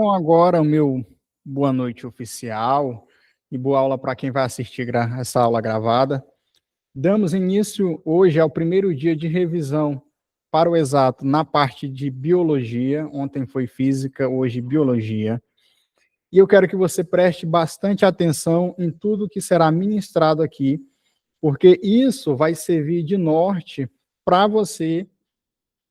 Então, agora o meu boa noite oficial e boa aula para quem vai assistir essa aula gravada. Damos início hoje ao primeiro dia de revisão para o exato na parte de biologia. Ontem foi física, hoje biologia. E eu quero que você preste bastante atenção em tudo que será ministrado aqui, porque isso vai servir de norte para você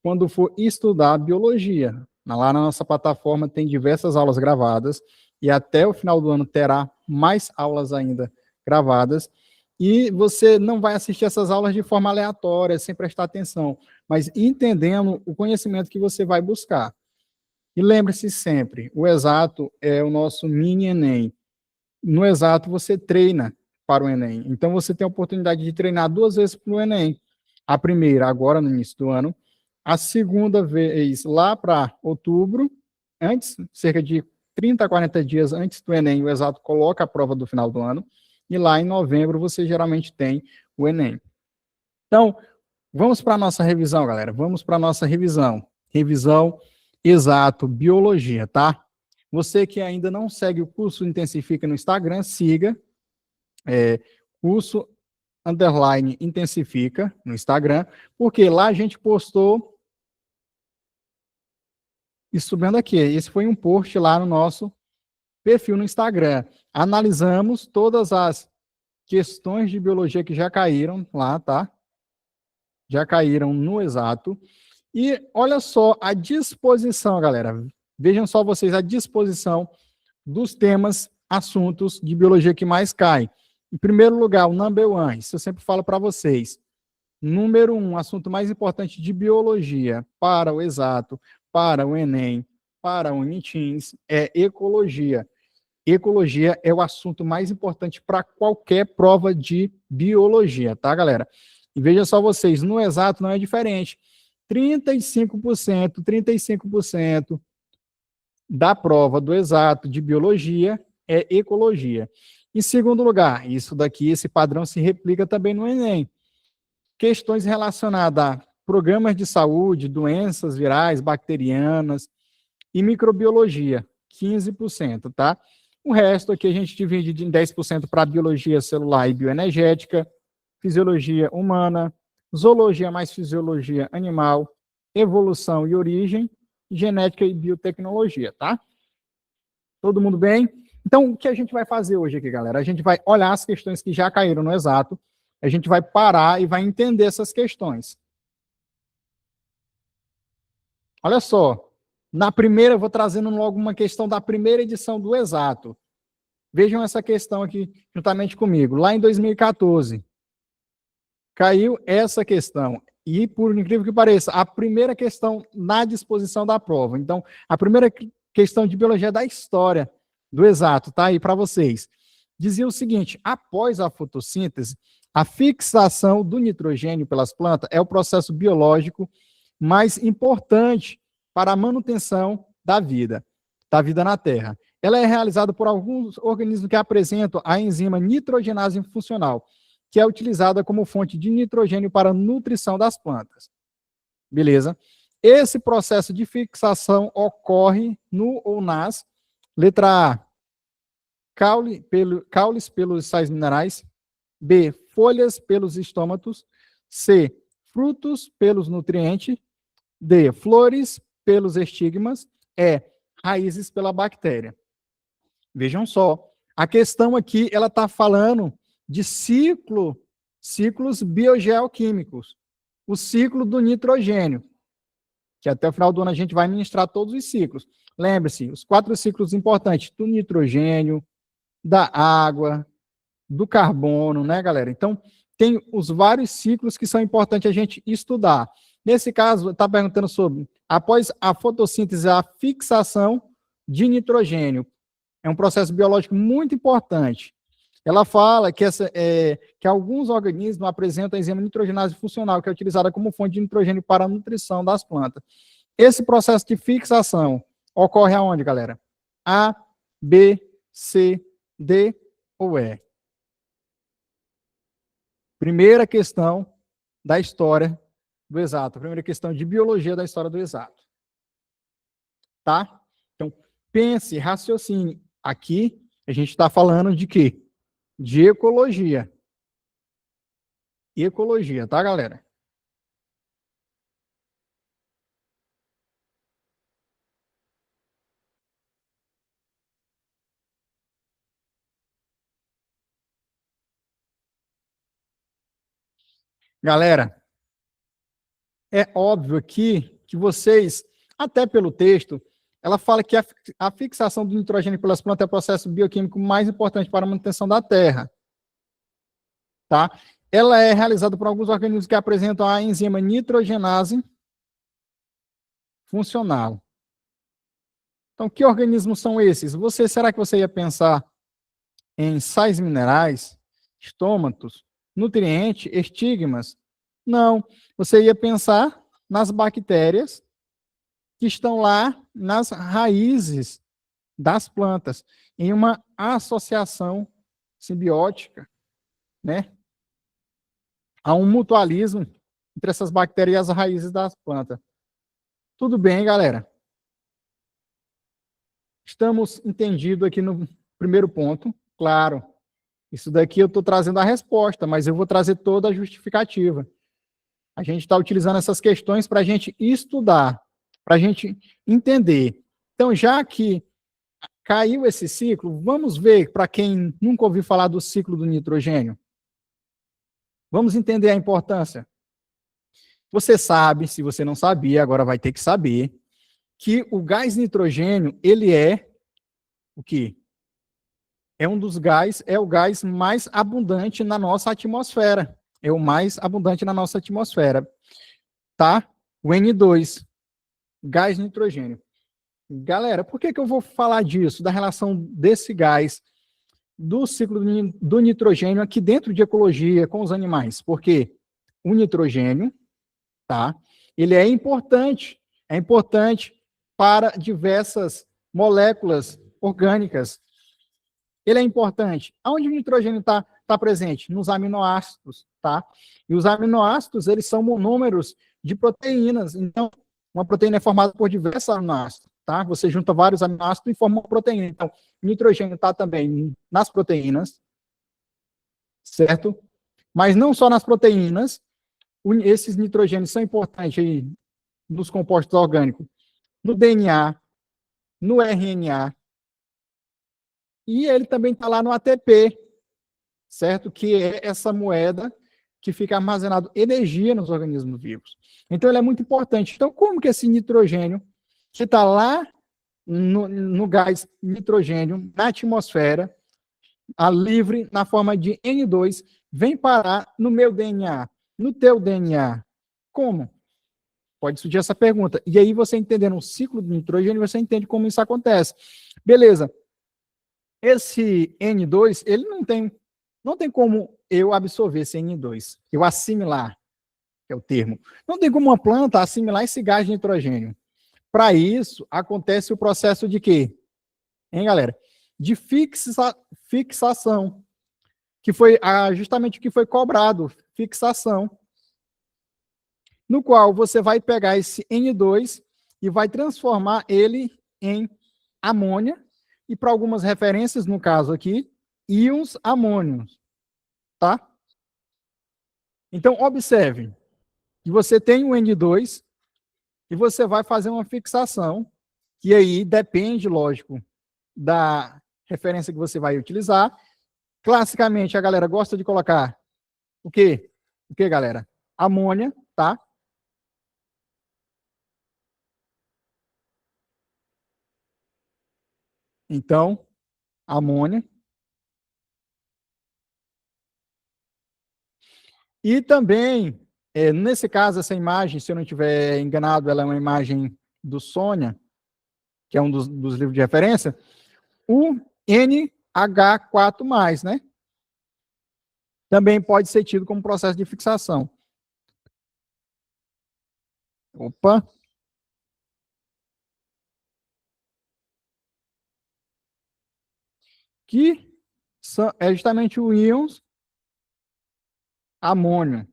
quando for estudar biologia. Lá na nossa plataforma tem diversas aulas gravadas e até o final do ano terá mais aulas ainda gravadas. E você não vai assistir essas aulas de forma aleatória, sem prestar atenção, mas entendendo o conhecimento que você vai buscar. E lembre-se sempre, o exato é o nosso mini Enem. No exato você treina para o Enem. Então você tem a oportunidade de treinar 2 vezes para o Enem. A primeira agora no início do ano, a segunda vez lá para outubro, antes, cerca de 30 a 40 dias antes do Enem, o exato coloca a prova do final do ano, e lá em novembro você geralmente tem o Enem. Então, vamos para a nossa revisão, galera. Vamos para a nossa revisão. Revisão exato, biologia, tá? Você que ainda não segue o curso Intensifica no Instagram, siga. Curso _ Intensifica no Instagram, porque lá a gente postou isso vendo aqui. Esse foi um post lá no nosso perfil no Instagram. Analisamos todas as questões de biologia que já caíram lá, tá? Já caíram no exato. E olha só a disposição, galera. Vejam só vocês a disposição dos temas, assuntos de biologia que mais caem. Em primeiro lugar, o number one, isso eu sempre falo para vocês. Número 1, assunto mais importante de biologia para o exato, para o Enem, para o Uniteams, é ecologia. Ecologia é o assunto mais importante para qualquer prova de biologia, tá, galera? E veja só vocês, no exato não é diferente. 35% da prova do exato de biologia é ecologia. Em segundo lugar, isso daqui, esse padrão se replica também no Enem. Questões relacionadas a programas de saúde, doenças virais, bacterianas e microbiologia, 15%, tá? O resto aqui a gente divide em 10% para biologia celular e bioenergética, fisiologia humana, zoologia mais fisiologia animal, evolução e origem, genética e biotecnologia, tá? Todo mundo bem? Então, o que a gente vai fazer hoje aqui, galera? A gente vai olhar as questões que já caíram no exato, a gente vai parar e vai entender essas questões. Olha só, na primeira, eu vou trazendo logo uma questão da primeira edição do exato. Vejam essa questão aqui juntamente comigo. Lá em 2014, caiu essa questão. E, por incrível que pareça, a primeira questão na disposição da prova. Então, a primeira questão de biologia da história do exato, tá aí para vocês. Dizia o seguinte: após a fotossíntese, a fixação do nitrogênio pelas plantas é o processo biológico mais importante para a manutenção da vida na Terra. Ela é realizada por alguns organismos que apresentam a enzima nitrogenase funcional, que é utilizada como fonte de nitrogênio para a nutrição das plantas. Beleza? Esse processo de fixação ocorre no ou nas, letra A, caules pelos sais minerais, B, folhas pelos estômatos, C, frutos pelos nutrientes, D, flores pelos estigmas, E, raízes pela bactéria. Vejam só, a questão aqui, ela está falando de ciclos biogeoquímicos, o ciclo do nitrogênio, que até o final do ano a gente vai ministrar todos os ciclos. Lembre-se, os 4 ciclos importantes do nitrogênio, da água, do carbono, né, galera? Então, tem os vários ciclos que são importantes a gente estudar. Nesse caso, está perguntando sobre, após a fotossíntese, a fixação de nitrogênio. É um processo biológico muito importante. Ela fala que, que alguns organismos apresentam a enzima nitrogenase funcional, que é utilizada como fonte de nitrogênio para a nutrição das plantas. Esse processo de fixação ocorre aonde, galera? A, B, C, D ou E? Primeira questão da história do exato. Primeira questão de biologia da história do exato. Tá? Então, pense, raciocine. Aqui a gente está falando de quê? De ecologia. Ecologia, tá, galera? Galera, é óbvio aqui que vocês, até pelo texto, ela fala que a fixação do nitrogênio pelas plantas é o processo bioquímico mais importante para a manutenção da terra, tá? Ela é realizada por alguns organismos que apresentam a enzima nitrogenase funcional. Então, que organismos são esses? Será que você ia pensar em sais minerais, estômatos, nutrientes, estigmas? Não. Você ia pensar nas bactérias que estão lá nas raízes das plantas, em uma associação simbiótica, né? Há um mutualismo entre essas bactérias e as raízes das plantas. Tudo bem, galera? Estamos entendidos aqui no primeiro ponto, claro. Isso daqui eu estou trazendo a resposta, mas eu vou trazer toda a justificativa. A gente está utilizando essas questões para a gente estudar, para a gente entender. Então, já que caiu esse ciclo, vamos ver, para quem nunca ouviu falar do ciclo do nitrogênio. Vamos entender a importância. Você sabe, se você não sabia, agora vai ter que saber, que o gás nitrogênio, ele é o quê? É um dos gás, é o gás mais abundante na nossa atmosfera. É o mais abundante na nossa atmosfera, tá? O N2, gás nitrogênio. Galera, por que eu vou falar disso, da relação desse gás, do ciclo do nitrogênio aqui dentro de ecologia com os animais? Porque o nitrogênio, tá? Ele é importante para diversas moléculas orgânicas. Ele é importante. Aonde o nitrogênio está presente? Nos aminoácidos, tá? E os aminoácidos, eles são monômeros de proteínas. Então, uma proteína é formada por diversos aminoácidos, tá? Você junta vários aminoácidos e forma uma proteína. Então, o nitrogênio está também nas proteínas, certo? Mas não só nas proteínas, esses nitrogênios são importantes aí nos compostos orgânicos, no DNA, no RNA, e ele também está lá no ATP, certo? Que é essa moeda que fica armazenado energia nos organismos vivos. Então, ele é muito importante. Então, como que esse nitrogênio, que está lá no gás nitrogênio, na atmosfera, a livre, na forma de N2, vem parar no meu DNA, no teu DNA? Como? Pode surgir essa pergunta. E aí, você entendendo o ciclo do nitrogênio, você entende como isso acontece. Beleza. Esse N2, ele não tem como eu absorver esse N2, eu assimilar, que é o termo. Não tem como uma planta assimilar esse gás de nitrogênio. Para isso, acontece o processo de quê? Hein, galera? De fixação, que foi justamente o que foi cobrado, fixação, no qual você vai pegar esse N2 e vai transformar ele em amônia, e para algumas referências, no caso aqui, íons amônios, tá? Então, observe que você tem o N2 e você vai fazer uma fixação, que aí depende, lógico, da referência que você vai utilizar. Classicamente, a galera gosta de colocar o quê? O quê, galera? Amônia, tá? Então, amônia. E também, nesse caso, essa imagem, se eu não estiver enganado, ela é uma imagem do Sônia, que é um dos livros de referência, o NH4+, né? Também pode ser tido como processo de fixação. Opa! Que é justamente o íons amônio.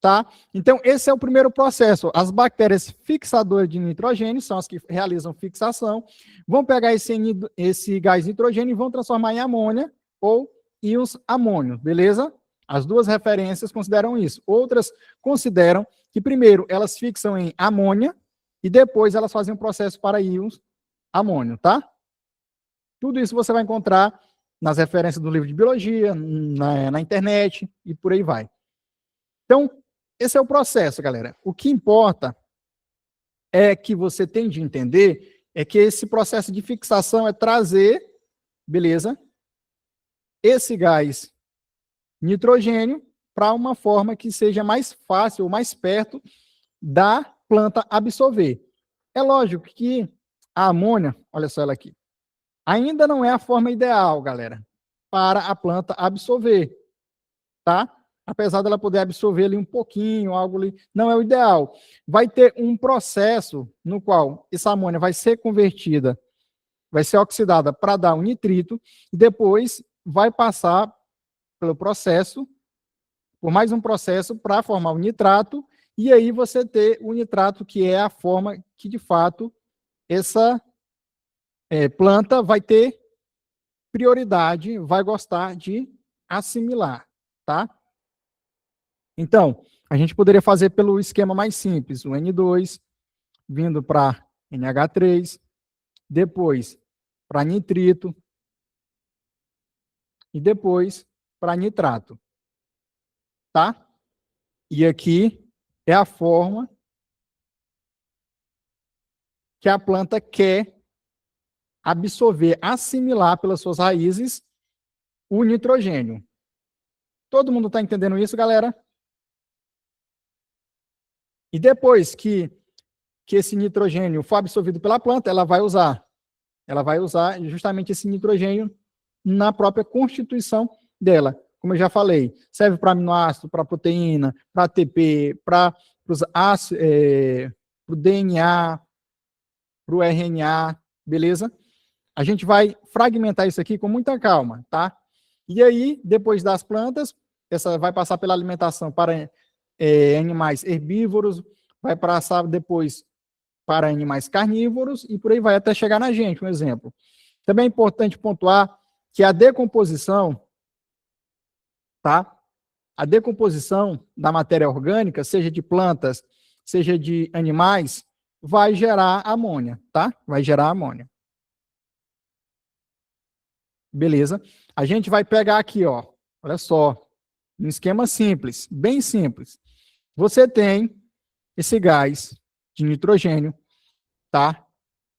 Tá? Então, esse é o primeiro processo. As bactérias fixadoras de nitrogênio, são as que realizam fixação, vão pegar esse gás nitrogênio e vão transformar em amônia ou íons amônio, beleza? As duas referências consideram isso. Outras consideram que, primeiro, elas fixam em amônia e depois elas fazem um processo para íons amônio, tá? Tudo isso você vai encontrar nas referências do livro de biologia, na internet e por aí vai. Então, esse é o processo, galera. O que importa é que você tem de entender é que esse processo de fixação é trazer, beleza, esse gás nitrogênio para uma forma que seja mais fácil ou mais perto da planta absorver. É lógico que a amônia, olha só ela aqui, ainda não é a forma ideal, galera, para a planta absorver, tá? Apesar dela poder absorver ali um pouquinho, algo ali, não é o ideal. Vai ter um processo no qual essa amônia vai ser convertida, vai ser oxidada para dar um nitrito, e depois vai passar pelo processo, por mais um processo para formar o nitrato, e aí você ter o nitrato, que é a forma que, de fato, essa planta vai ter prioridade, vai gostar de assimilar, tá? Então, a gente poderia fazer pelo esquema mais simples, o N2 vindo para NH3, depois para nitrito e depois para nitrato, tá? E aqui é a forma que a planta quer absorver, assimilar pelas suas raízes o nitrogênio. Todo mundo está entendendo isso, galera? E depois que esse nitrogênio for absorvido pela planta, ela vai usar justamente esse nitrogênio na própria constituição dela. Como eu já falei, serve para aminoácido, para proteína, para ATP, para o DNA, para o RNA, beleza? A gente vai fragmentar isso aqui com muita calma, tá? E aí, depois das plantas, essa vai passar pela alimentação para animais herbívoros, vai passar depois para animais carnívoros e por aí vai até chegar na gente, um exemplo. Também é importante pontuar que a decomposição, tá? A decomposição da matéria orgânica, seja de plantas, seja de animais, vai gerar amônia, tá? Vai gerar amônia. Beleza? A gente vai pegar aqui, ó, olha só, um esquema simples, bem simples. Você tem esse gás de nitrogênio, tá?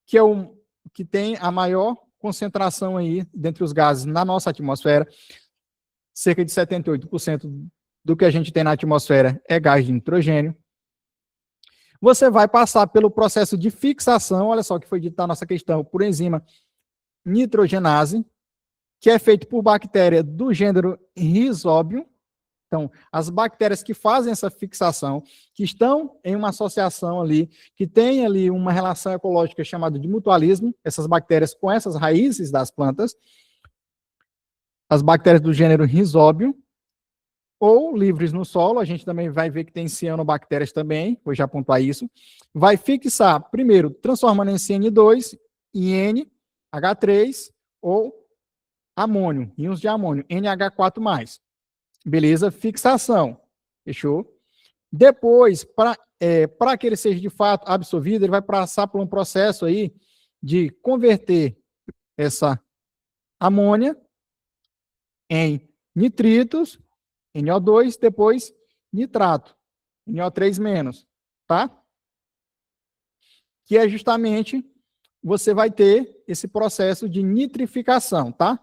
Que é o que tem a maior concentração aí dentre os gases na nossa atmosfera. Cerca de 78% do que a gente tem na atmosfera é gás de nitrogênio. Você vai passar pelo processo de fixação, olha só o que foi dito na nossa questão, por enzima nitrogenase, que é feito por bactéria do gênero Rhizobium. Então, as bactérias que fazem essa fixação, que estão em uma associação ali, que tem ali uma relação ecológica chamada de mutualismo, essas bactérias com essas raízes das plantas, as bactérias do gênero Rhizobium, ou livres no solo, a gente também vai ver que tem cianobactérias também, vou já apontar isso, vai fixar, primeiro, transformando em CN2 em NH3 ou amônio, íons de amônio, NH4+. Beleza? Fixação. Fechou? Depois, para que ele seja de fato absorvido, ele vai passar por um processo aí de converter essa amônia em nitritos, NO2, depois nitrato, NO3-, tá? Que é justamente, você vai ter esse processo de nitrificação, tá?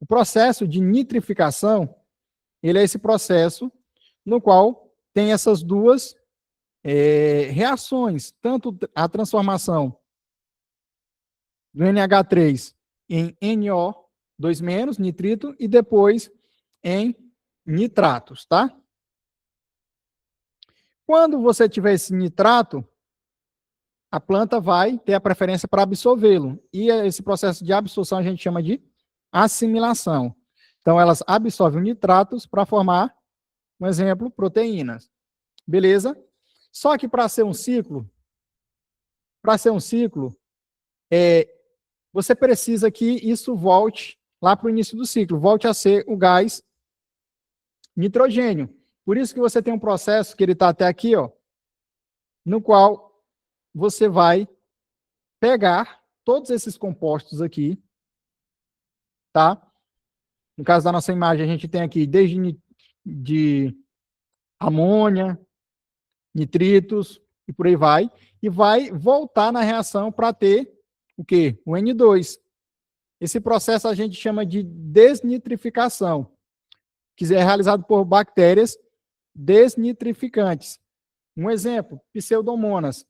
O processo de nitrificação, ele é esse processo no qual tem essas duas reações, tanto a transformação do NH3 em NO2-, nitrito, e depois em nitratos, tá? Quando você tiver esse nitrato, a planta vai ter a preferência para absorvê-lo. E esse processo de absorção a gente chama de assimilação. Então, elas absorvem nitratos para formar Um exemplo, proteínas. Beleza? Só que para ser um ciclo, você precisa que isso volte lá para o início do ciclo, volte a ser o gás nitrogênio. Por isso que você tem um processo que ele está até aqui, ó, no qual você vai pegar todos esses compostos aqui, tá? No caso da nossa imagem, a gente tem aqui desde de amônia, nitritos e por aí vai, e vai voltar na reação para ter o quê? O N2. Esse processo a gente chama de desnitrificação, que é realizado por bactérias desnitrificantes. Um exemplo, pseudomonas.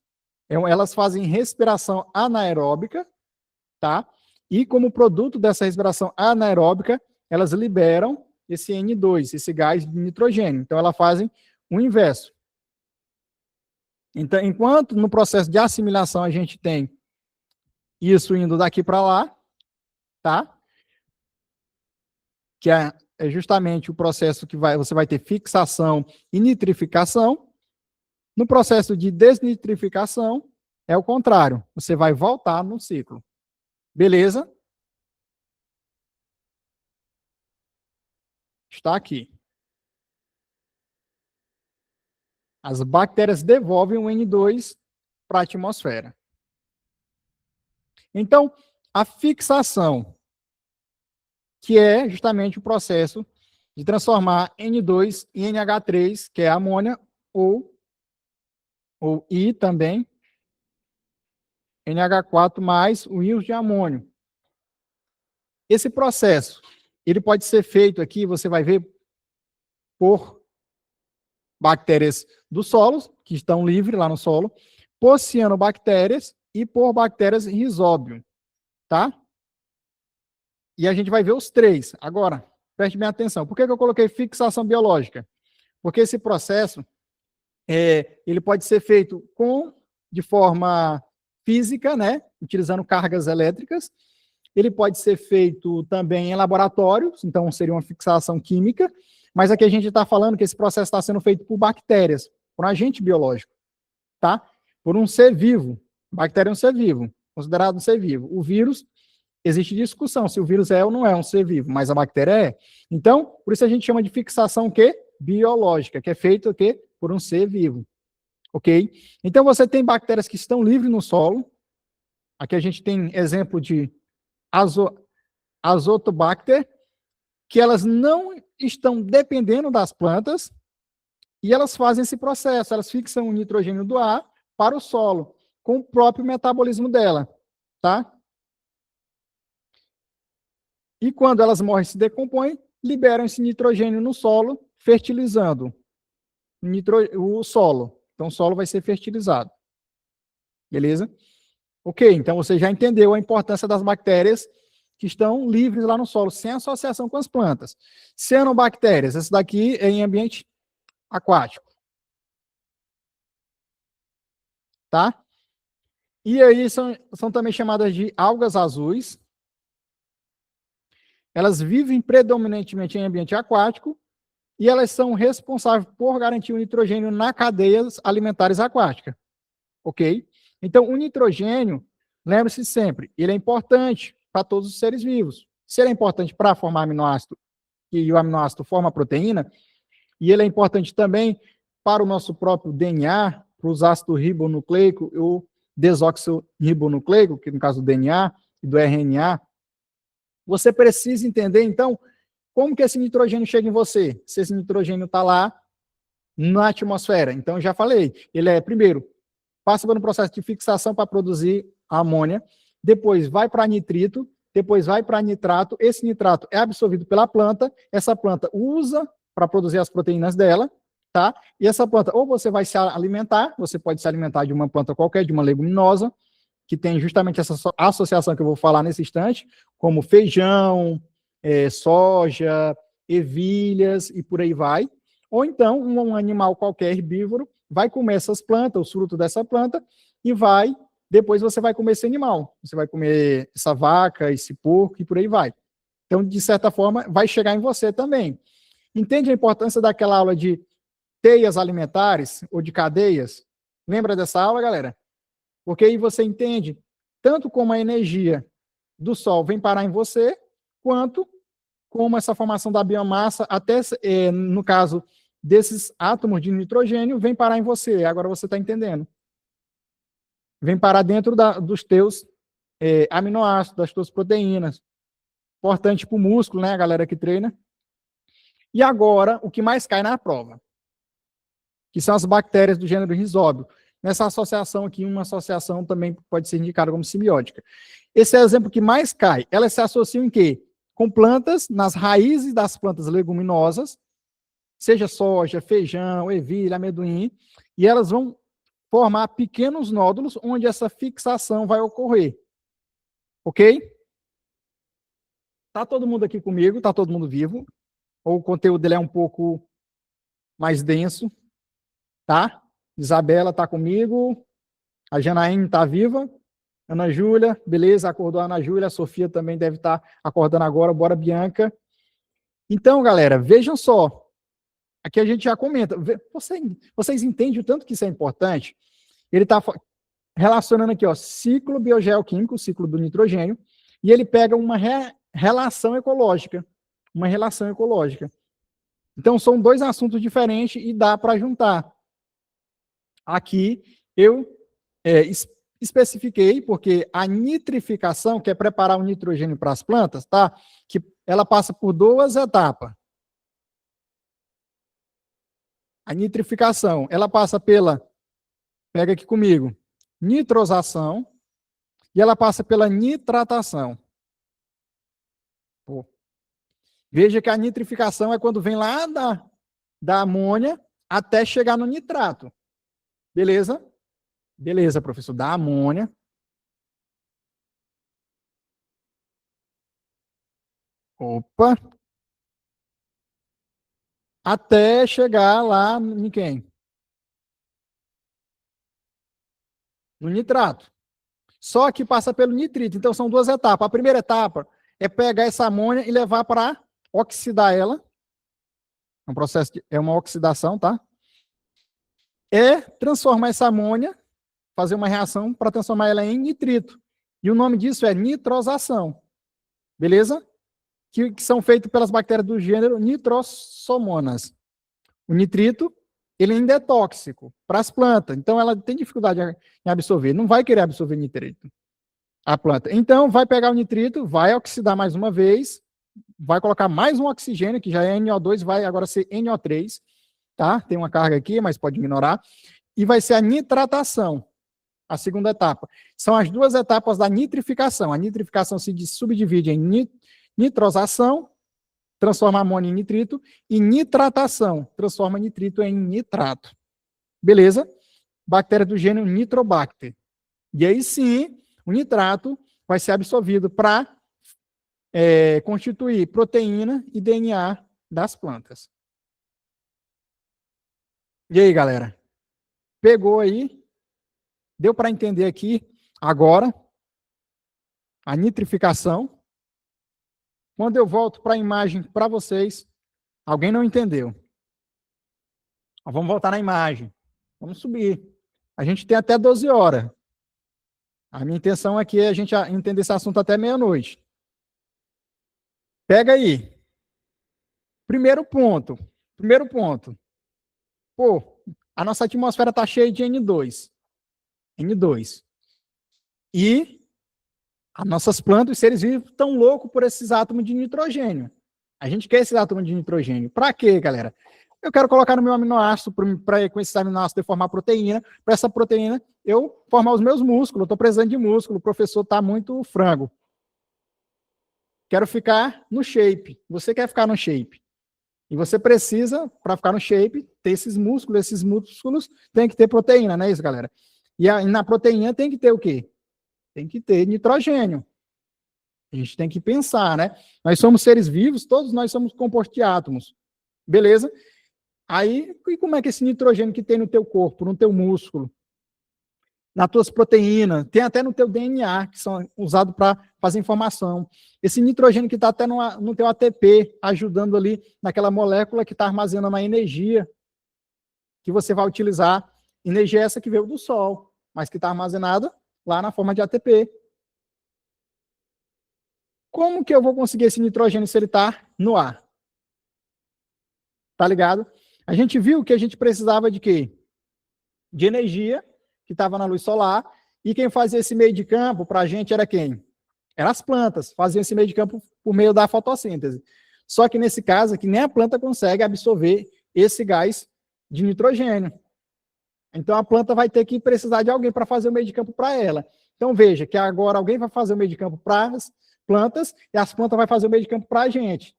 Elas fazem respiração anaeróbica, tá? E como produto dessa respiração anaeróbica, elas liberam esse N2, esse gás de nitrogênio. Então, elas fazem o inverso. Então, enquanto no processo de assimilação a gente tem isso indo daqui para lá, tá? Que é justamente o processo que você vai ter fixação e nitrificação. No processo de desnitrificação, é o contrário. Você vai voltar no ciclo. Beleza? Está aqui. As bactérias devolvem o N2 para a atmosfera. Então, a fixação, que é justamente o processo de transformar N2 em NH3, que é amônia, ou I também, NH4 mais o íon de amônio. Esse processo, ele pode ser feito aqui, você vai ver, por bactérias do solo, que estão livres lá no solo, por cianobactérias e por bactérias Rhizobium, tá? E a gente vai ver os três. Agora, preste bem atenção. Por que eu coloquei fixação biológica? Porque esse processo, ele pode ser feito de forma física, né? Utilizando cargas elétricas. Ele pode ser feito também em laboratórios, então seria uma fixação química, mas aqui a gente está falando que esse processo está sendo feito por bactérias, por um agente biológico, tá? Por um ser vivo. Bactéria é um ser vivo, considerado um ser vivo. O vírus, existe discussão se o vírus é ou não é um ser vivo, mas a bactéria é. Então, por isso a gente chama de fixação o quê? Biológica, que é feito o quê? Por um ser vivo. Ok? Então, você tem bactérias que estão livres no solo. Aqui a gente tem exemplo de Azotobacter, que elas não estão dependendo das plantas e elas fazem esse processo, elas fixam o nitrogênio do ar para o solo, com o próprio metabolismo dela, tá? E quando elas morrem e se decompõem, liberam esse nitrogênio no solo, fertilizando o solo. Então, o solo vai ser fertilizado. Beleza? Ok, então você já entendeu a importância das bactérias que estão livres lá no solo, sem associação com as plantas. Cianobactérias, essa daqui é em ambiente aquático. Tá? E aí são também chamadas de algas azuis. Elas vivem predominantemente em ambiente aquático e elas são responsáveis por garantir o nitrogênio na cadeia alimentares aquática. Ok? Então, o nitrogênio, lembre-se sempre, ele é importante para todos os seres vivos. Se ele é importante para formar aminoácido, e o aminoácido forma a proteína, e ele é importante também para o nosso próprio DNA, para os ácidos ribonucleico ou desoxirribonucleico, que no caso do DNA e do RNA, você precisa entender, então, como que esse nitrogênio chega em você. Se esse nitrogênio está lá na atmosfera. Então, já falei, ele primeiro, passa por um processo de fixação para produzir a amônia, depois vai para nitrito, depois vai para nitrato, esse nitrato é absorvido pela planta, essa planta usa para produzir as proteínas dela, tá? E essa planta, ou você vai se alimentar, você pode se alimentar de uma planta qualquer, de uma leguminosa, que tem justamente essa associação que eu vou falar nesse instante, como feijão, soja, ervilhas e por aí vai. Ou então, um animal qualquer herbívoro vai comer essas plantas, os frutos dessa planta, e depois você vai comer esse animal. Você vai comer essa vaca, esse porco e por aí vai. Então, de certa forma, vai chegar em você também. Entende a importância daquela aula de teias alimentares ou de cadeias? Lembra dessa aula, galera? Porque aí você entende tanto como a energia do Sol vem parar em você, quanto como essa formação da biomassa, até no caso desses átomos de nitrogênio, vem parar em você. Agora você está entendendo. Vem parar dentro dos teus aminoácidos, das tuas proteínas. Importante para o músculo, né, a galera que treina. E agora, o que mais cai na prova, que são as bactérias do gênero Rhizóbio. Nessa associação aqui, uma associação também pode ser indicada como simiótica. Esse é o exemplo que mais cai. Elas se associam em quê? Com plantas, nas raízes das plantas leguminosas, seja soja, feijão, ervilha, amendoim, e elas vão formar pequenos nódulos onde essa fixação vai ocorrer. Ok? Tá todo mundo aqui comigo? Tá todo mundo vivo? Ou o conteúdo dele é um pouco mais denso? Tá? Isabela tá comigo. A Janaína tá viva. Ana Júlia, beleza, acordou a Ana Júlia. A Sofia também deve estar acordando agora. Bora, Bianca. Então, galera, vejam só. Aqui a gente já comenta. Vocês entendem o tanto que isso é importante? Ele está relacionando aqui, ó, ciclo biogeoquímico, ciclo do nitrogênio, e ele pega uma relação ecológica. Uma relação ecológica. Então, são dois assuntos diferentes e dá para juntar. Aqui, eu especifiquei, porque a nitrificação, que é preparar o nitrogênio para as plantas, tá? Que ela passa por duas etapas. A nitrificação, ela passa pela, pega aqui comigo, nitrosação, e ela passa pela nitratação. Pô. Veja que a nitrificação é quando vem lá da amônia até chegar no nitrato. Beleza? Beleza, professor. Da amônia. Opa. Até chegar lá em quem? No nitrato. Só que passa pelo nitrito. Então, são duas etapas. A primeira etapa é pegar essa amônia e levar para oxidar ela. É um processo é uma oxidação, tá? É transformar essa amônia, fazer uma reação para transformar ela em nitrito. E o nome disso é nitrosação. Beleza? Que são feitos pelas bactérias do gênero Nitrosomonas. O nitrito, ele ainda é tóxico para as plantas. Então, ela tem dificuldade em absorver. Não vai querer absorver nitrito, a planta. Então, vai pegar o nitrito, vai oxidar mais uma vez, vai colocar mais um oxigênio, que já é NO2, vai agora ser NO3, tá? Tem uma carga aqui, mas pode ignorar. E vai ser a nitratação, a segunda etapa. São as duas etapas da nitrificação. A nitrificação se subdivide em nitrosação, transforma amônia em nitrito, e nitratação, transforma nitrito em nitrato. Beleza? Bactéria do gênero Nitrobacter. E aí sim, o nitrato vai ser absorvido para constituir proteína e DNA das plantas. E aí, galera? Pegou aí? Deu para entender aqui agora a nitrificação? Quando eu volto para a imagem para vocês, alguém não entendeu. Vamos voltar na imagem. Vamos subir. A gente tem até 12 horas. A minha intenção aqui é a gente entender esse assunto até meia-noite. Pega aí. Primeiro ponto. Pô, a nossa atmosfera está cheia de N2. N2. E as nossas plantas, os seres vivos, estão loucos por esses átomos de nitrogênio. A gente quer esses átomos de nitrogênio. Para quê, galera? Eu quero colocar no meu aminoácido, para com esses aminoácidos eu formar proteína, para essa proteína eu formar os meus músculos. Eu estou precisando de músculo, o professor está muito frango. Quero ficar no shape. Você quer ficar no shape. E você precisa, para ficar no shape, ter esses músculos. Esses músculos tem que ter proteína, não é isso, galera? E na proteína tem que ter o quê? Tem que ter nitrogênio. A gente tem que pensar, né? Nós somos seres vivos, todos nós somos compostos de átomos. Beleza? Aí, e como é que esse nitrogênio que tem no teu corpo, no teu músculo, nas tuas proteínas, tem até no teu DNA, que são usados para fazer informação. Esse nitrogênio que está até no teu ATP, ajudando ali naquela molécula que está armazenando a energia que você vai utilizar. Energia essa que veio do Sol, mas que está armazenada lá na forma de ATP. Como que eu vou conseguir esse nitrogênio se ele está no ar? Tá ligado? A gente viu que a gente precisava de quê? De energia, que estava na luz solar, e quem fazia esse meio de campo para a gente era quem? Eram as plantas, faziam esse meio de campo por meio da fotossíntese. Só que nesse caso aqui, nem a planta consegue absorver esse gás de nitrogênio. Então a planta vai ter que precisar de alguém para fazer o meio de campo para ela. Então veja que agora alguém vai fazer o meio de campo para as plantas e as plantas vão fazer o meio de campo para a gente,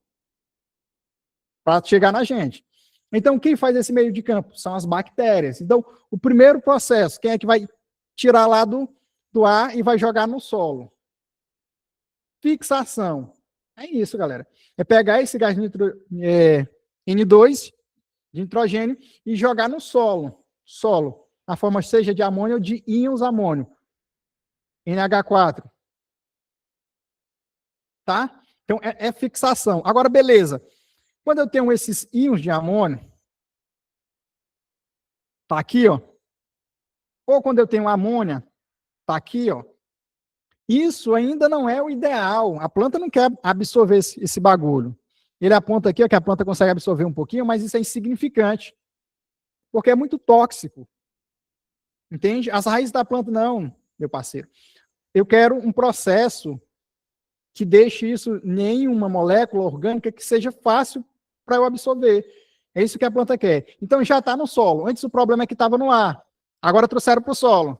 para chegar na gente. Então quem faz esse meio de campo? São as bactérias. Então o primeiro processo, quem é que vai tirar lá do ar e vai jogar no solo? Fixação. É isso, galera. É pegar esse gás N2 de nitrogênio e jogar no solo, na forma seja de amônio ou de íons amônio, NH4. Tá? Então, é fixação. Agora, beleza. Quando eu tenho esses íons de amônio, tá aqui, ó. Ou quando eu tenho amônia, tá aqui, ó. Isso ainda não é o ideal. A planta não quer absorver esse bagulho. Ele aponta aqui, ó, que a planta consegue absorver um pouquinho, mas isso é insignificante. Porque é muito tóxico. Entende? As raízes da planta, não, meu parceiro. Eu quero um processo que deixe isso em uma molécula orgânica que seja fácil para eu absorver. É isso que a planta quer. Então já está no solo. Antes o problema é que estava no ar. Agora trouxeram para o solo.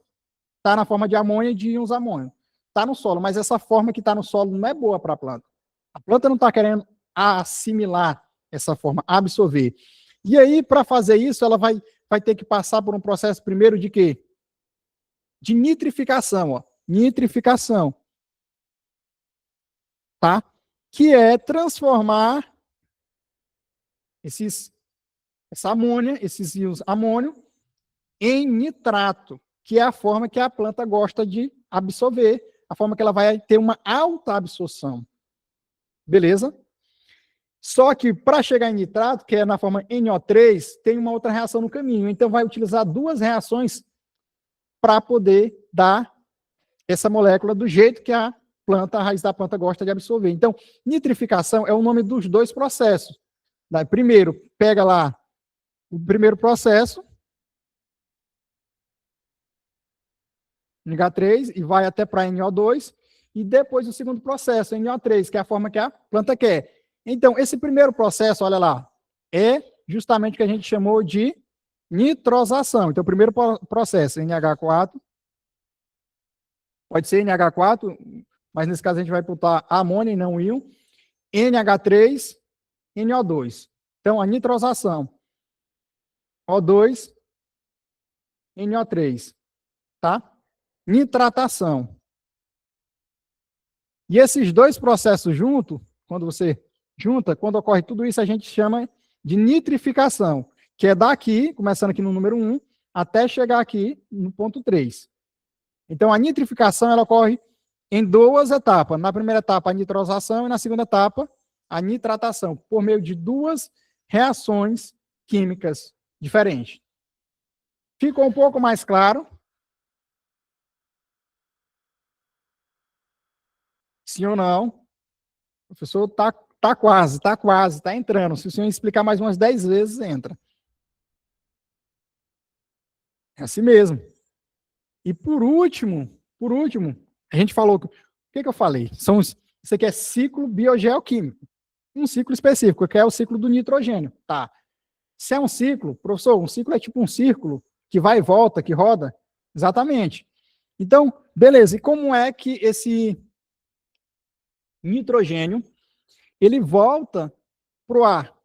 Está na forma de amônia e de íons amônio. Está no solo, mas essa forma que está no solo não é boa para a planta. A planta não está querendo assimilar essa forma, absorver. E aí, para fazer isso, ela vai ter que passar por um processo primeiro de quê? De nitrificação, ó. Nitrificação. Tá? Que é transformar essa amônia, esses íons amônio, em nitrato, que é a forma que a planta gosta de absorver, a forma que ela vai ter uma alta absorção. Beleza? Só que para chegar em nitrato, que é na forma NO3, tem uma outra reação no caminho. Então vai utilizar duas reações para poder dar essa molécula do jeito que a raiz da planta gosta de absorver. Então, nitrificação é o nome dos dois processos. Primeiro, pega lá o primeiro processo, NH3, e vai até para NO2, e depois o segundo processo, NO3, que é a forma que a planta quer. Então, esse primeiro processo, olha lá, é justamente o que a gente chamou de nitrosação. Então, o primeiro processo, NH4, pode ser NH4, mas nesse caso a gente vai botar amônia e não íon, NH3, NO2. Então, a nitrosação, O2, NO3, tá? Nitratação. E esses dois processos juntos, quando você junta, quando ocorre tudo isso, a gente chama de nitrificação, que é daqui, começando aqui no número 1, até chegar aqui no ponto 3. Então, a nitrificação, ela ocorre em duas etapas. Na primeira etapa, a nitrosação, e na segunda etapa, a nitratação, por meio de duas reações químicas diferentes. Ficou um pouco mais claro? Sim ou não? O professor tá quase, tá entrando. Se o senhor explicar mais umas 10 vezes, entra. É assim mesmo. E por último, a gente falou, o que eu falei? Isso aqui é ciclo biogeoquímico. Um ciclo específico, que é o ciclo do nitrogênio. Tá. Se é um ciclo, professor, um ciclo é tipo um círculo que vai e volta, que roda? Exatamente. Então, beleza. E como é que esse nitrogênio ele volta para o ar?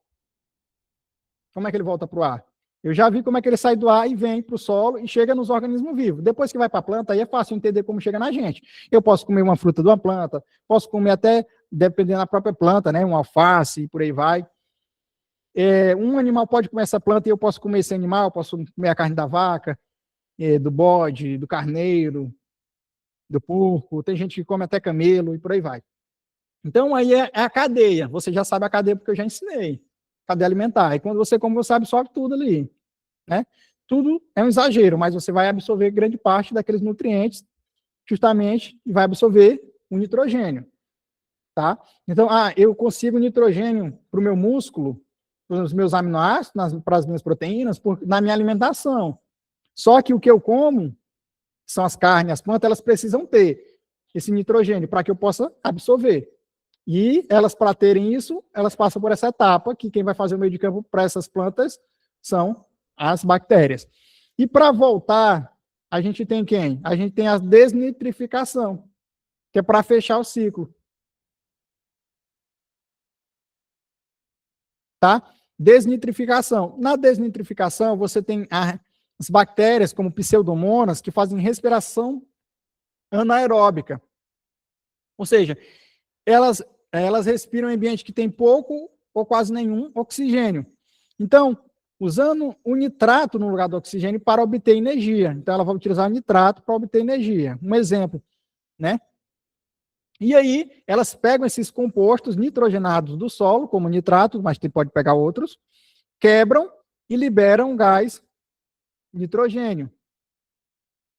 Como é que ele volta para o ar? Eu já vi como é que ele sai do ar e vem para o solo e chega nos organismos vivos. Depois que vai para a planta, aí é fácil entender como chega na gente. Eu posso comer uma fruta de uma planta, posso comer até, dependendo da própria planta, né, um alface e por aí vai. Um animal pode comer essa planta e eu posso comer esse animal, posso comer a carne da vaca. do bode, do carneiro, do porco, tem gente que come até camelo e por aí vai. Então, aí é a cadeia. Você já sabe a cadeia porque eu já ensinei. Cadeia alimentar. E quando você come, você absorve tudo ali, né? Tudo é um exagero, mas você vai absorver grande parte daqueles nutrientes, justamente, e vai absorver o nitrogênio, tá? Então, eu consigo nitrogênio para o meu músculo, para os meus aminoácidos, para as minhas proteínas, na minha alimentação. Só que o que eu como, são as carnes, as plantas, elas precisam ter esse nitrogênio para que eu possa absorver. E elas, para terem isso, elas passam por essa etapa, que quem vai fazer o meio de campo para essas plantas são as bactérias. E para voltar, a gente tem quem? A gente tem a desnitrificação, que é para fechar o ciclo. Tá? Desnitrificação. Na desnitrificação, você tem as bactérias, como pseudomonas, que fazem respiração anaeróbica. Ou seja, elas respiram em ambiente que tem pouco ou quase nenhum oxigênio. Então, usando o nitrato no lugar do oxigênio para obter energia. Então, ela vai utilizar o nitrato para obter energia. Um exemplo, né? E aí, elas pegam esses compostos nitrogenados do solo, como nitrato, mas pode pegar outros, quebram e liberam gás nitrogênio,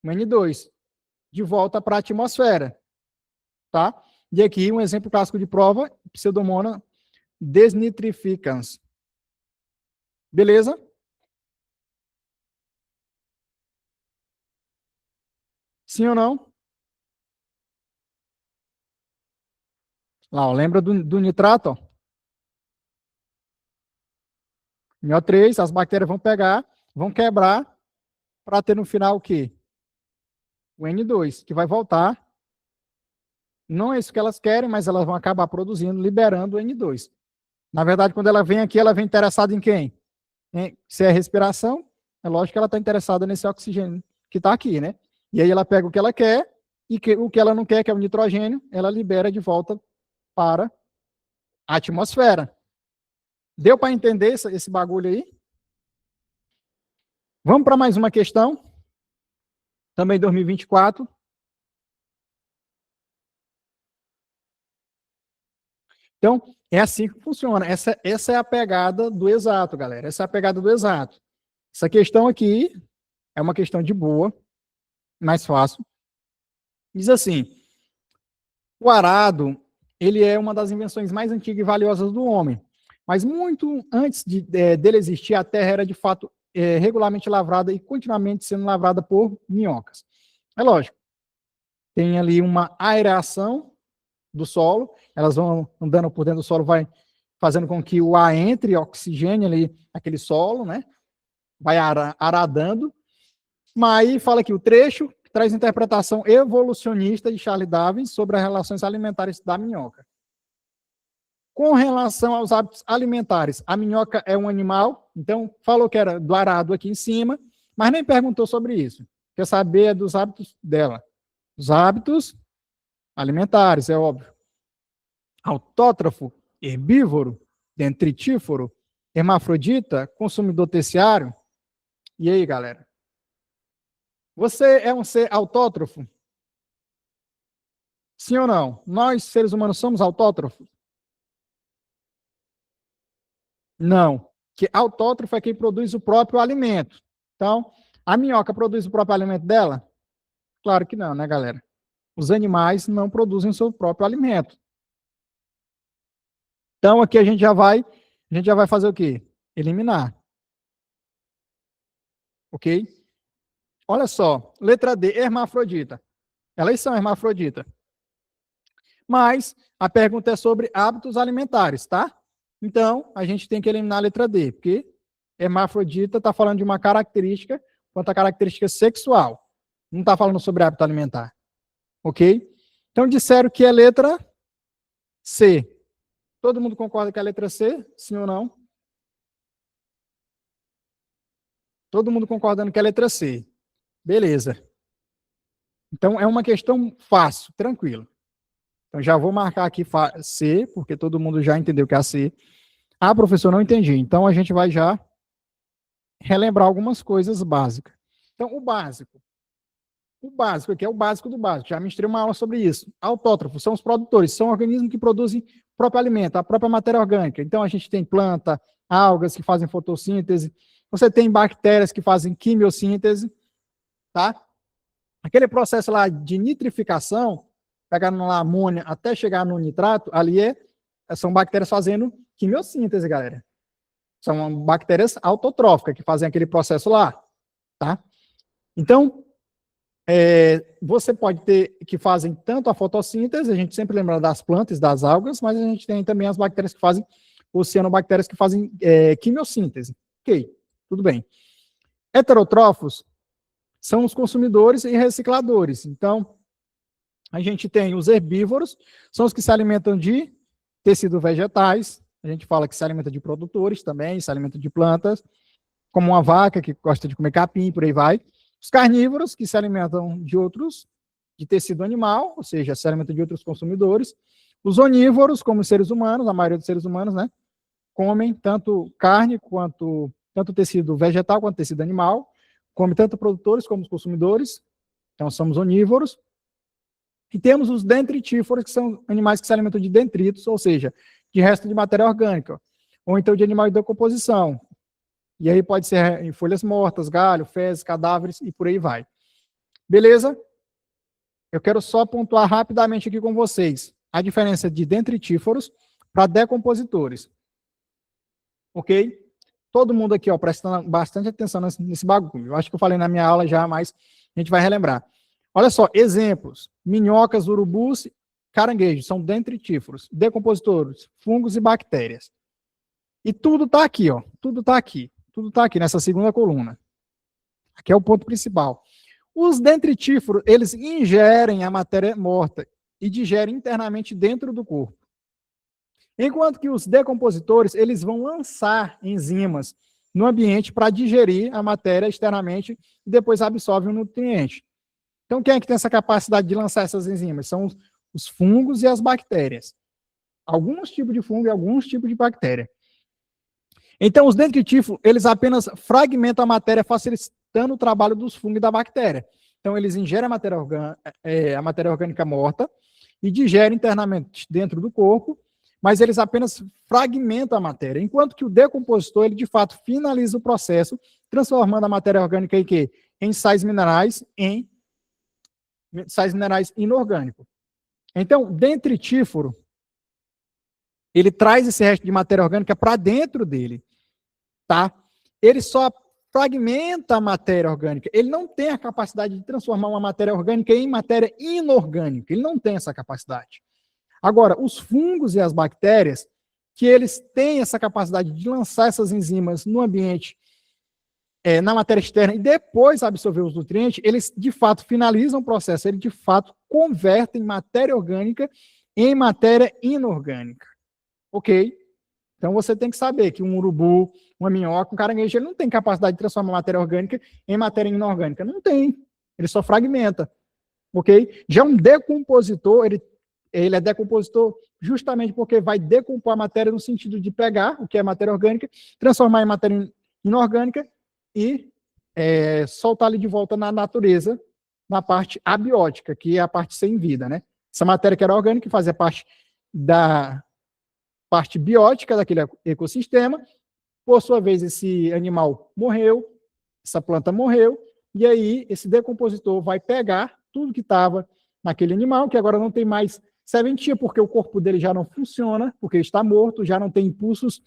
o N2, de volta para a atmosfera, tá? E aqui um exemplo clássico de prova, Pseudomonas desnitrificans. Beleza? Sim ou não? Lá, ó, lembra do nitrato? Ó? NO3, as bactérias vão pegar, vão quebrar, para ter no final o quê? O N2, que vai voltar. Não é isso que elas querem, mas elas vão acabar produzindo, liberando o N2. Na verdade, quando ela vem aqui, ela vem interessada em quem? Se é respiração, é lógico que ela está interessada nesse oxigênio que está aqui, né? E aí ela pega o que ela quer, e o que ela não quer, que é o nitrogênio, ela libera de volta para a atmosfera. Deu para entender esse bagulho aí? Vamos para mais uma questão. Também 2024. Então, é assim que funciona. Essa é a pegada do exato, galera. Essa é a pegada do exato. Essa questão aqui é uma questão de boa, mais fácil. Diz assim, o arado, ele é uma das invenções mais antigas e valiosas do homem. Mas muito antes dele existir, a terra era de fato regularmente lavrada e continuamente sendo lavrada por minhocas. É lógico, tem ali uma aeração do solo, elas vão andando por dentro do solo, vai fazendo com que o ar entre oxigênio ali, aquele solo, né? Vai aradando. Mas aí fala que o trecho traz interpretação evolucionista de Charles Darwin sobre as relações alimentares da minhoca. Com relação aos hábitos alimentares, a minhoca é um animal, então falou que era do arado aqui em cima, mas nem perguntou sobre isso. Quer saber dos hábitos dela. Os hábitos alimentares, é óbvio. Autótrofo, herbívoro, detritífero, hermafrodita, consumidor terciário. E aí, galera? Você é um ser autótrofo? Sim ou não? Nós, seres humanos, somos autótrofos? Não. Que autótrofo é quem produz o próprio alimento. Então, a minhoca produz o próprio alimento dela? Claro que não, né, galera? Os animais não produzem o seu próprio alimento. Então, aqui a gente já vai fazer o quê? Eliminar. Ok? Olha só, letra D, hermafrodita. Elas são hermafrodita. Mas a pergunta é sobre hábitos alimentares, tá? Então, a gente tem que eliminar a letra D, porque hermafrodita está falando de uma característica quanto à característica sexual. Não está falando sobre hábito alimentar. Ok? Então, disseram que é letra C. Todo mundo concorda que é a letra C? Sim ou não? Todo mundo concordando que é a letra C. Beleza. Então, é uma questão fácil, tranquilo. Então, já vou marcar aqui C, porque todo mundo já entendeu que é a C. Ah, professor, não entendi. Então, a gente vai já relembrar algumas coisas básicas. Então, o básico aqui é o básico do básico, já ministrei uma aula sobre isso. Autótrofos são os produtores, são organismos que produzem o próprio alimento, a própria matéria orgânica. Então, a gente tem planta, algas que fazem fotossíntese, você tem bactérias que fazem quimiossíntese, tá? Aquele processo lá de nitrificação, pegar na amônia até chegar no nitrato, ali são bactérias fazendo quimiossíntese, galera. São bactérias autotróficas que fazem aquele processo lá, tá? Então, você pode ter que fazem tanto a fotossíntese, a gente sempre lembra das plantas, das algas, mas a gente tem também as bactérias que fazem, cianobactérias que fazem quimiossíntese. Ok, tudo bem. Heterotrófos são os consumidores e recicladores. Então, a gente tem os herbívoros, são os que se alimentam de tecidos vegetais, a gente fala que se alimenta de produtores também, se alimenta de plantas, como uma vaca que gosta de comer capim, por aí vai. Os carnívoros, que se alimentam de tecido animal, ou seja, se alimentam de outros consumidores. Os onívoros, como os seres humanos, a maioria dos seres humanos, né, comem tanto carne, tanto tecido vegetal quanto tecido animal, comem tanto produtores como os consumidores, então somos onívoros. E temos os dentritívoros, que são animais que se alimentam de detritos, ou seja, de resto de matéria orgânica, ou então de animal de decomposição. E aí pode ser em folhas mortas, galho, fezes, cadáveres e por aí vai. Beleza? Eu quero só pontuar rapidamente aqui com vocês a diferença de dentritívoros para decompositores. Ok? Todo mundo aqui, ó, prestando bastante atenção nesse bagulho. Eu acho que eu falei na minha aula já, mas a gente vai relembrar. Olha só, exemplos. Minhocas, urubus, caranguejos, são dentritívoros, decompositores, fungos e bactérias. E tudo está aqui, ó. Tudo está aqui. Tudo está aqui nessa segunda coluna. Aqui é o ponto principal. Os dentritívoros, eles ingerem a matéria morta e digerem internamente dentro do corpo. Enquanto que os decompositores, eles vão lançar enzimas no ambiente para digerir a matéria externamente e depois absorvem o nutriente. Então, quem é que tem essa capacidade de lançar essas enzimas? São os fungos e as bactérias. Alguns tipos de fungo e alguns tipos de bactéria. Então, os dentritívoros, eles apenas fragmentam a matéria, facilitando o trabalho dos fungos e da bactéria. Então, eles ingerem a matéria orgânica morta e digerem internamente dentro do corpo, mas eles apenas fragmentam a matéria, enquanto que o decompositor, ele de fato finaliza o processo, transformando a matéria orgânica em quê? Em sais minerais inorgânicos. Então, o dentritívoro, ele traz esse resto de matéria orgânica para dentro dele, tá? Ele só fragmenta a matéria orgânica. Ele não tem a capacidade de transformar uma matéria orgânica em matéria inorgânica. Ele não tem essa capacidade. Agora, os fungos e as bactérias, que eles têm essa capacidade de lançar essas enzimas no ambiente, na matéria externa, e depois absorver os nutrientes, eles, de fato, finalizam o processo. Eles, de fato, convertem matéria orgânica em matéria inorgânica. Ok? Então, você tem que saber que um urubu, uma minhoca, um caranguejo, ele não tem capacidade de transformar matéria orgânica em matéria inorgânica. Não tem. Ele só fragmenta. Ok? Já um decompositor, ele é decompositor justamente porque vai decompor a matéria no sentido de pegar o que é matéria orgânica, transformar em matéria inorgânica e soltar ali de volta na natureza, na parte abiótica, que é a parte sem vida, né? Essa matéria que era orgânica, que fazia parte da parte biótica daquele ecossistema. Por sua vez, esse animal morreu, essa planta morreu, e aí esse decompositor vai pegar tudo que estava naquele animal, que agora não tem mais serventia, porque o corpo dele já não funciona, porque ele está morto, já não tem impulsos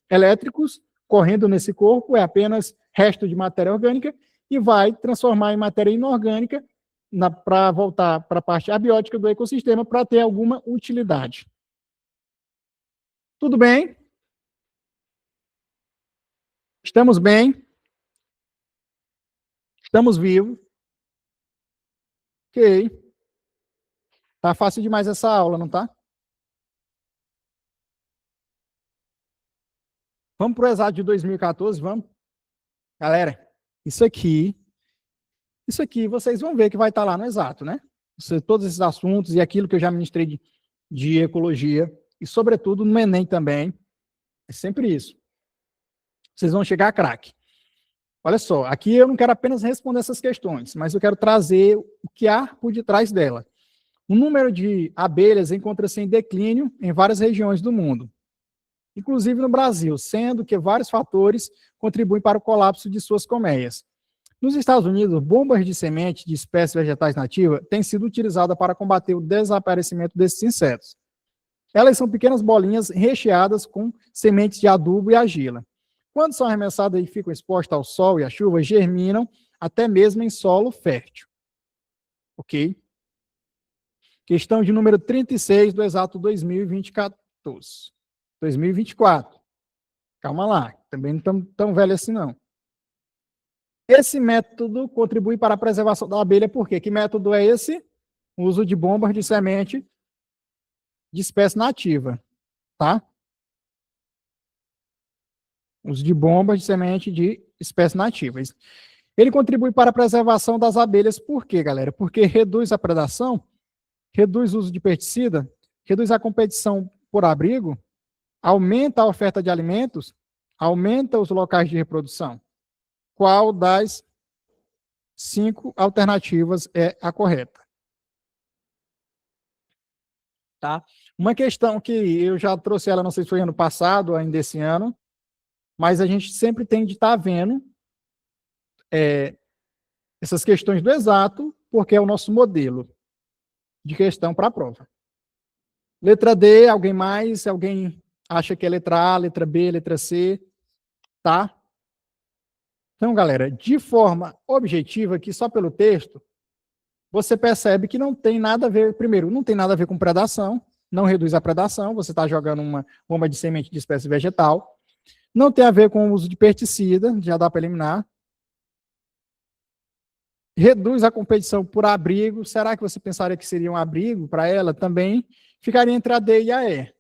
elétricos correndo nesse corpo, é apenas resto de matéria orgânica, e vai transformar em matéria inorgânica para voltar para a parte abiótica do ecossistema para ter alguma utilidade. Tudo bem? Estamos bem? Estamos vivos? Ok. Tá fácil demais essa aula, não tá? Vamos para o exato de 2014, vamos? Galera, isso aqui vocês vão ver que vai estar lá no exato, né? Todos esses assuntos e aquilo que eu já ministrei de ecologia, e sobretudo no Enem também, é sempre isso. Vocês vão chegar craque. Olha só, aqui eu não quero apenas responder essas questões, mas eu quero trazer o que há por detrás dela. O número de abelhas encontra-se em declínio em várias regiões do mundo, inclusive no Brasil, sendo que vários fatores contribuem para o colapso de suas colmeias. Nos Estados Unidos, bombas de semente de espécies vegetais nativas têm sido utilizadas para combater o desaparecimento desses insetos. Elas são pequenas bolinhas recheadas com sementes de adubo e argila. Quando são arremessadas e ficam expostas ao sol e à chuva, germinam até mesmo em solo fértil. Ok? Questão de número 36 do exato 2024. Calma lá, também não estamos tão velho assim não. Esse método contribui para a preservação da abelha, por quê? Que método é esse? O uso de bombas de semente de espécie nativa, tá? Uso de bombas de semente de espécie nativa. Ele contribui para a preservação das abelhas, por quê, galera? Porque reduz a predação, reduz o uso de pesticida, reduz a competição por abrigo, aumenta a oferta de alimentos, aumenta os locais de reprodução. Qual das 5 alternativas é a correta? Tá? Uma questão que eu já trouxe ela, não sei se foi ano passado, ainda esse ano, mas a gente sempre tem de estar vendo essas questões do exato, porque é o nosso modelo de questão para a prova. Letra D, alguém mais? Alguém acha que é letra A, letra B, letra C? Tá? Então, galera, de forma objetiva, aqui só pelo texto, você percebe que não tem nada a ver, primeiro, não tem nada a ver com predação, não reduz a predação, você está jogando uma bomba de semente de espécie vegetal, não tem a ver com o uso de pesticida, já dá para eliminar, reduz a competição por abrigo, será que você pensaria que seria um abrigo para ela? Também ficaria entre a D e a E.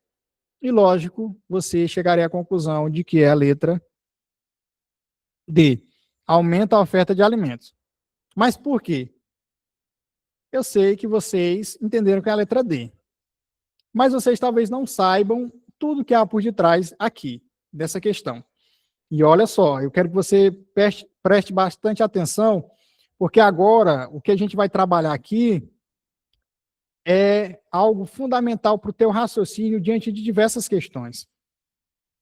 E, lógico, você chegaria à conclusão de que é a letra D. Aumenta a oferta de alimentos. Mas por quê? Eu sei que vocês entenderam que é a letra D. Mas vocês talvez não saibam tudo que há por detrás aqui, dessa questão. E olha só, eu quero que você preste bastante atenção, porque agora o que a gente vai trabalhar aqui é algo fundamental para o teu raciocínio diante de diversas questões.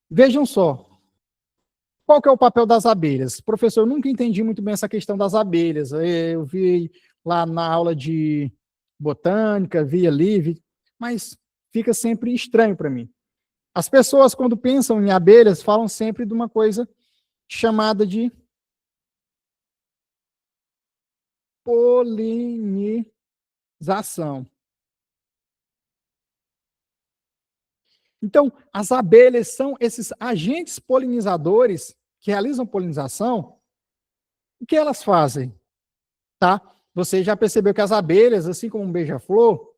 Vejam só, qual que é o papel das abelhas? Professor, eu nunca entendi muito bem essa questão das abelhas. Eu vi lá na aula de botânica, vi ali, mas fica sempre estranho para mim. As pessoas, quando pensam em abelhas, falam sempre de uma coisa chamada de polinização. Então, as abelhas são esses agentes polinizadores que realizam polinização. O que elas fazem? Tá? Você já percebeu que as abelhas, assim como um beija-flor,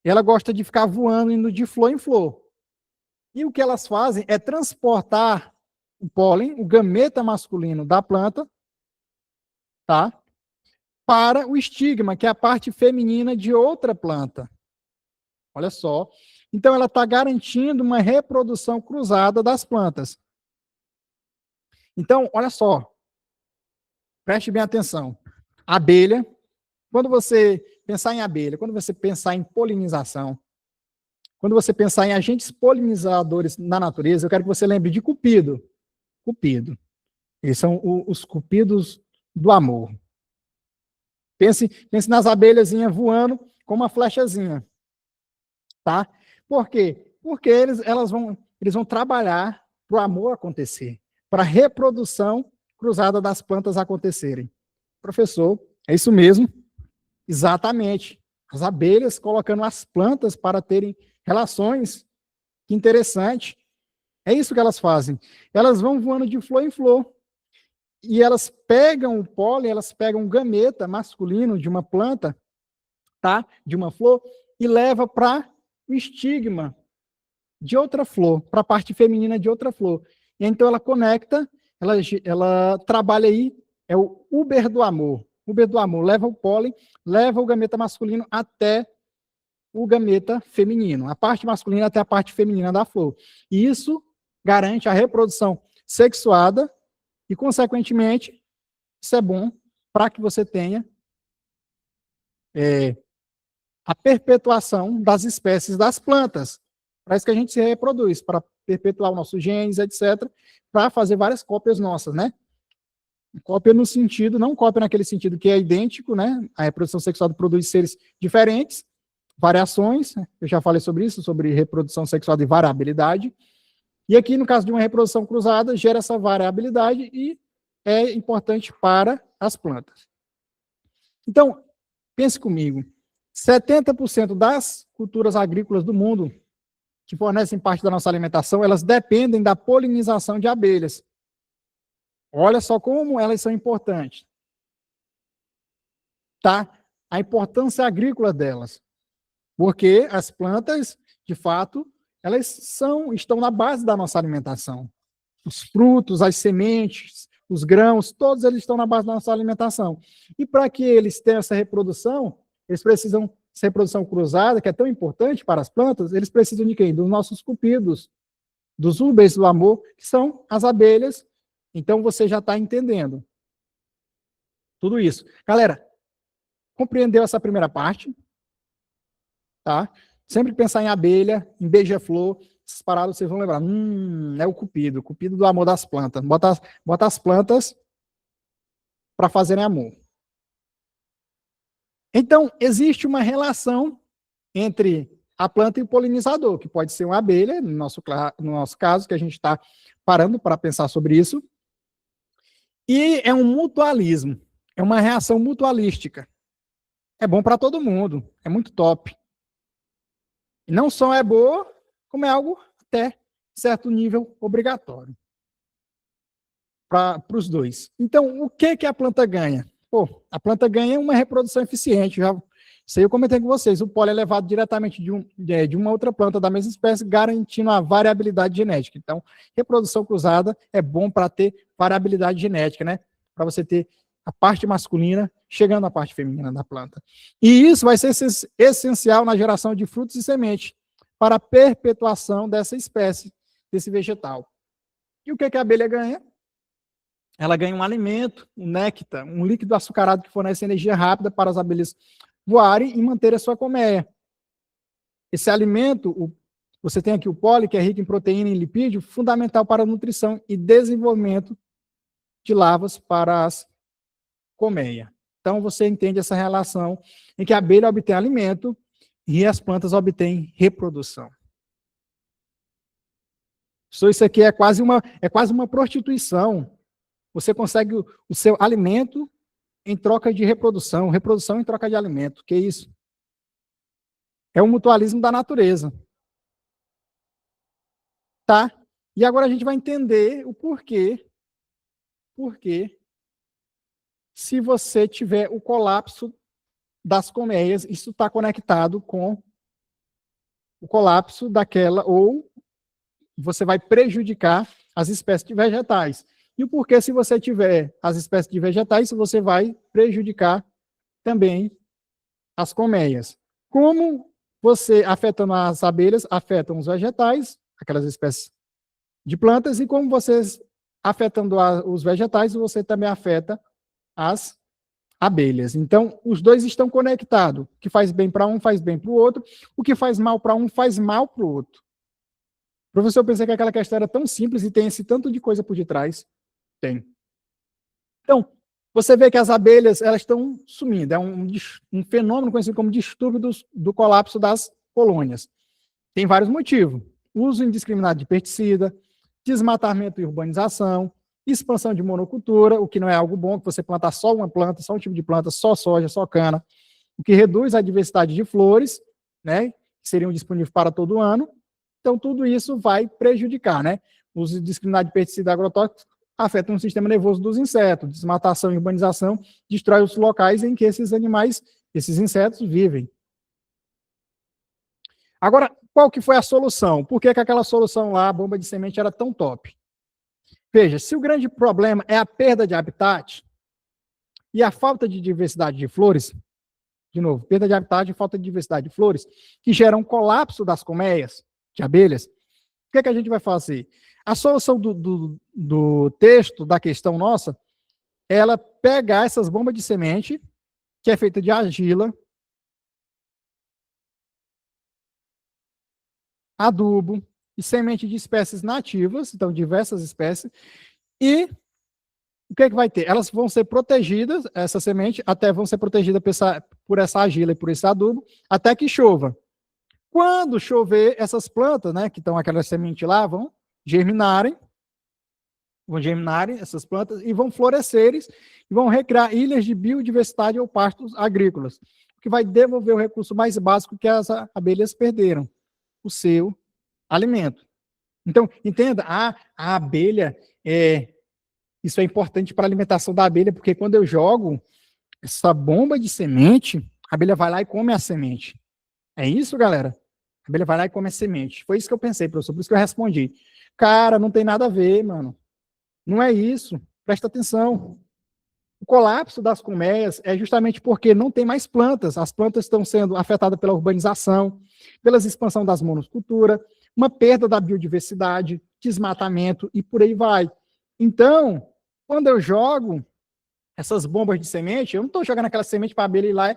ela gosta de ficar voando, indo de flor em flor. E o que elas fazem é transportar o pólen, o gameta masculino da planta, tá? Para o estigma, que é a parte feminina de outra planta. Olha só. Então, ela está garantindo uma reprodução cruzada das plantas. Então, olha só. Preste bem atenção. Abelha, quando você pensar em abelha, quando você pensar em polinização, quando você pensar em agentes polinizadores na natureza, eu quero que você lembre de Cupido. Cupido. Eles são os cupidos do amor. Pense nas abelhazinhas voando com uma flechazinha. Tá? Por quê? Porque eles vão trabalhar para o amor acontecer, para a reprodução cruzada das plantas acontecerem. Professor, é isso mesmo? Exatamente. As abelhas colocando as plantas para terem relações. Que interessante. É isso que elas fazem. Elas vão voando de flor em flor. E elas pegam o pólen, elas pegam um gameta masculino de uma planta, tá? De uma flor, e leva para o estigma de outra flor, para a parte feminina de outra flor. E então ela conecta, ela trabalha aí, é o Uber do amor. Uber do amor, leva o pólen, leva o gameta masculino até o gameta feminino, a parte masculina até a parte feminina da flor. E isso garante a reprodução sexuada e, consequentemente, Isso é bom para que você tenha a perpetuação das espécies das plantas. Para isso que a gente se reproduz, para perpetuar os nossos genes, etc., para fazer várias cópias nossas, né? Cópia no sentido, não cópia naquele sentido que é idêntico, né? A reprodução sexual produz seres diferentes, variações, eu já falei sobre isso, sobre reprodução sexual de variabilidade. E aqui, no caso de uma reprodução cruzada, gera essa variabilidade e é importante para as plantas. Então, pense comigo, 70% das culturas agrícolas do mundo que fornecem parte da nossa alimentação, elas dependem da polinização de abelhas. Olha só como elas são importantes. Tá? A importância agrícola delas. Porque as plantas, de fato, elas estão na base da nossa alimentação. Os frutos, as sementes, os grãos, todos eles estão na base da nossa alimentação. E para que eles tenham essa reprodução, eles precisam, essa reprodução cruzada, que é tão importante para as plantas, eles precisam de quem? Dos nossos cupidos, dos úbeis do amor, que são as abelhas. Então você já está entendendo tudo isso. Galera, compreendeu essa primeira parte? Tá? Sempre pensar em abelha, em beija-flor, essas paradas vocês vão lembrar. É o cupido do amor das plantas. Bota as plantas para fazerem amor. Então, existe uma relação entre a planta e o polinizador, que pode ser uma abelha, no nosso caso, que a gente está parando para pensar sobre isso. E é um mutualismo, é uma reação mutualística. É bom para todo mundo, é muito top. E não só é boa, como é algo até certo nível obrigatório para os dois. Então, o que a planta ganha? Pô, a planta ganha uma reprodução eficiente. Isso aí eu comentei com vocês. O pólen é levado diretamente de uma outra planta da mesma espécie, garantindo a variabilidade genética. Então, reprodução cruzada é bom para ter variabilidade genética, né? Para você ter a parte masculina chegando à parte feminina da planta. E isso vai ser essencial na geração de frutos e sementes para a perpetuação dessa espécie, desse vegetal. E o que a abelha ganha? Ela ganha um alimento, um néctar, um líquido açucarado que fornece energia rápida para as abelhas voarem e manter a sua colmeia. Esse alimento, você tem aqui o pólen, que é rico em proteína e lipídio, fundamental para a nutrição e desenvolvimento de larvas para as colmeias. Então, você entende essa relação em que a abelha obtém alimento e as plantas obtêm reprodução. Isso aqui é quase uma prostituição. Você consegue o seu alimento em troca de reprodução em troca de alimento. Que isso? É o mutualismo da natureza. Tá? E agora a gente vai entender o porquê. Se você tiver o colapso das colmeias, isso está conectado com o colapso daquela, ou você vai prejudicar as espécies de vegetais. E o porquê, se você tiver as espécies de vegetais, você vai prejudicar também as colmeias. Como você, afetando as abelhas, afetam os vegetais, aquelas espécies de plantas, e como vocês, afetando os vegetais, você também afeta as abelhas. Então, os dois estão conectados. O que faz bem para um, faz bem para o outro. O que faz mal para um, faz mal para o outro. Professor, eu pensei que aquela questão era tão simples e tem esse tanto de coisa por detrás. Tem. Então, você vê que as abelhas, elas estão sumindo. É um fenômeno conhecido como distúrbio do colapso das colônias. Tem vários motivos. Uso indiscriminado de pesticida, desmatamento e urbanização, expansão de monocultura, o que não é algo bom, que você plantar só uma planta, só um tipo de planta, só soja, só cana, o que reduz a diversidade de flores, né, que seriam disponíveis para todo ano. Então, tudo isso vai prejudicar, né? O uso indiscriminado de pesticida agrotóxico afeta o sistema nervoso dos insetos, desmatação e urbanização destrói os locais em que esses animais, esses insetos vivem. Agora, qual que foi a solução? Por que aquela solução lá, a bomba de semente, era tão top? Veja, se o grande problema é a perda de habitat e a falta de diversidade de flores, de novo, perda de habitat e falta de diversidade de flores, que geram um colapso das colmeias de abelhas, o que a gente vai fazer? A solução do texto, da questão nossa, ela pegar essas bombas de semente, que é feita de argila, adubo e semente de espécies nativas, então diversas espécies, e o que é que vai ter? Elas vão ser protegidas, essa semente, até vão ser protegidas por essa argila e por esse adubo, até que chova. Quando chover, essas plantas, né, que estão aquelas sementes lá, germinarem essas plantas e vão florescer e vão recriar ilhas de biodiversidade ou pastos agrícolas, que vai devolver o recurso mais básico que as abelhas perderam, o seu alimento. Então, entenda, a abelha, isso é importante para a alimentação da abelha, porque quando eu jogo essa bomba de semente, a abelha vai lá e come a semente. É isso, galera? A abelha vai lá e come a semente. Foi isso que eu pensei, professor, por isso que eu respondi. Cara, não tem nada a ver, mano. Não é isso. Presta atenção. O colapso das colmeias é justamente porque não tem mais plantas. As plantas estão sendo afetadas pela urbanização, pela expansão das monoculturas, uma perda da biodiversidade, desmatamento e por aí vai. Então, quando eu jogo essas bombas de semente, eu não estou jogando aquela semente para a abelha ir lá,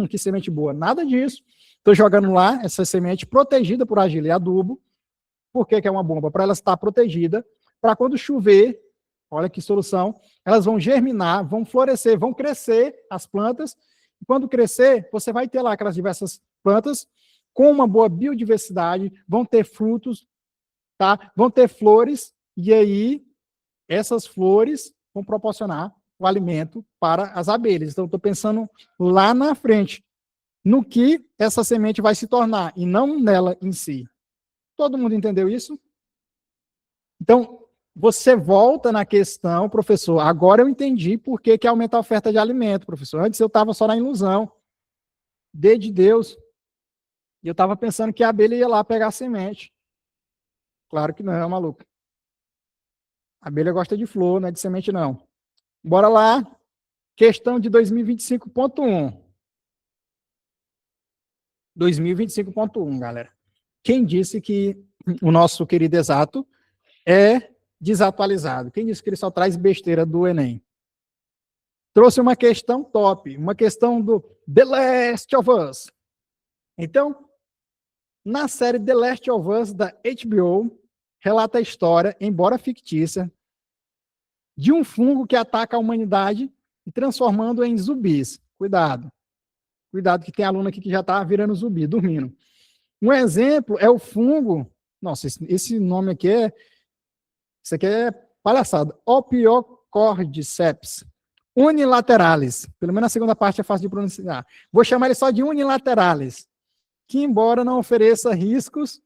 que semente boa. Nada disso. Estou jogando lá essa semente protegida por argila e adubo. Por que é uma bomba? Para ela estar protegida, para quando chover, olha que solução, elas vão germinar, vão florescer, vão crescer as plantas, e quando crescer, você vai ter lá aquelas diversas plantas com uma boa biodiversidade, vão ter frutos, tá? Vão ter flores, e aí essas flores vão proporcionar o alimento para as abelhas. Então, estou pensando lá na frente, no que essa semente vai se tornar, e não nela em si. Todo mundo entendeu isso? Então, você volta na questão, professor, agora eu entendi por que aumenta a oferta de alimento, professor. Antes eu estava só na ilusão. De Deus. E eu estava pensando que a abelha ia lá pegar a semente. Claro que não, maluco. A abelha gosta de flor, não é de semente, não. Bora lá. Questão de 2025.1. 2025.1, galera. Quem disse que o nosso querido exato é desatualizado? Quem disse que ele só traz besteira do Enem? Trouxe uma questão top, uma questão do The Last of Us. Então, na série The Last of Us da HBO, relata a história, embora fictícia, de um fungo que ataca a humanidade e transformando em zumbis. Cuidado. Cuidado que tem aluno aqui que já está virando zumbi, dormindo. Um exemplo é o fungo. Nossa, esse nome aqui isso aqui é palhaçada. Opiocordyceps unilateralis. Pelo menos a segunda parte é fácil de pronunciar. Vou chamar ele só de unilateralis, que embora não ofereça riscos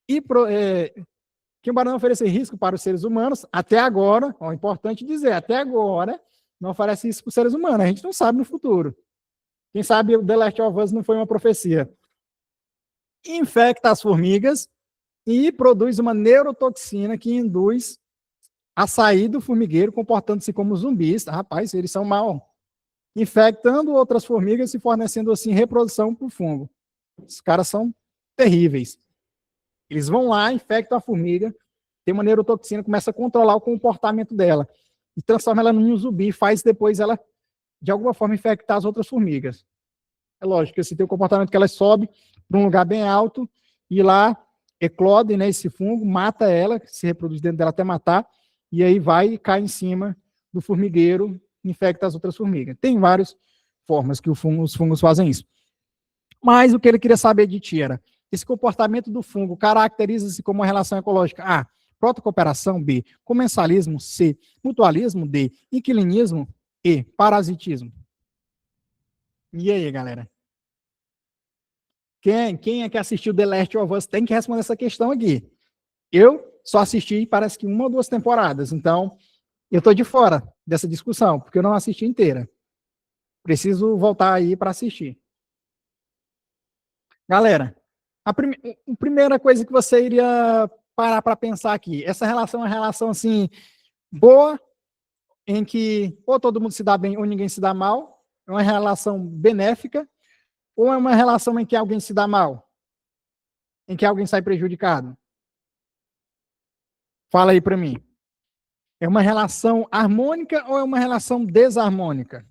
que embora não ofereça risco para os seres humanos, até agora, é importante dizer, até agora não oferece risco para os seres humanos. A gente não sabe no futuro. Quem sabe o The Last of Us não foi uma profecia. Infecta as formigas e produz uma neurotoxina que induz a sair do formigueiro comportando-se como zumbis. Rapaz, eles são mal. Infectando outras formigas e fornecendo assim reprodução para o fungo. Os caras são terríveis. Eles vão lá, infectam a formiga, tem uma neurotoxina, começa a controlar o comportamento dela e transforma ela num zumbi, faz depois ela, de alguma forma, infectar as outras formigas. É lógico que se tem o comportamento que ela sobe para um lugar bem alto e lá eclode, né, esse fungo, mata ela, se reproduz dentro dela até matar, e aí vai e cai em cima do formigueiro, infecta as outras formigas. Tem várias formas que os fungos fazem isso. Mas o que ele queria saber de ti era, esse comportamento do fungo caracteriza-se como uma relação ecológica? A. Protocooperação. B. Comensalismo. C. Mutualismo. D. Inquilinismo. E. Parasitismo. E aí, galera? Quem é que assistiu The Last of Us tem que responder essa questão aqui. Eu só assisti, parece que 1 ou 2 temporadas, então eu estou de fora dessa discussão, porque eu não assisti inteira. Preciso voltar aí para assistir. Galera, a primeira coisa que você iria parar para pensar aqui, essa relação é uma relação assim, boa, em que ou todo mundo se dá bem ou ninguém se dá mal, é uma relação benéfica, ou é uma relação em que alguém se dá mal? Em que alguém sai prejudicado? Fala aí para mim. É uma relação harmônica ou é uma relação desarmônica?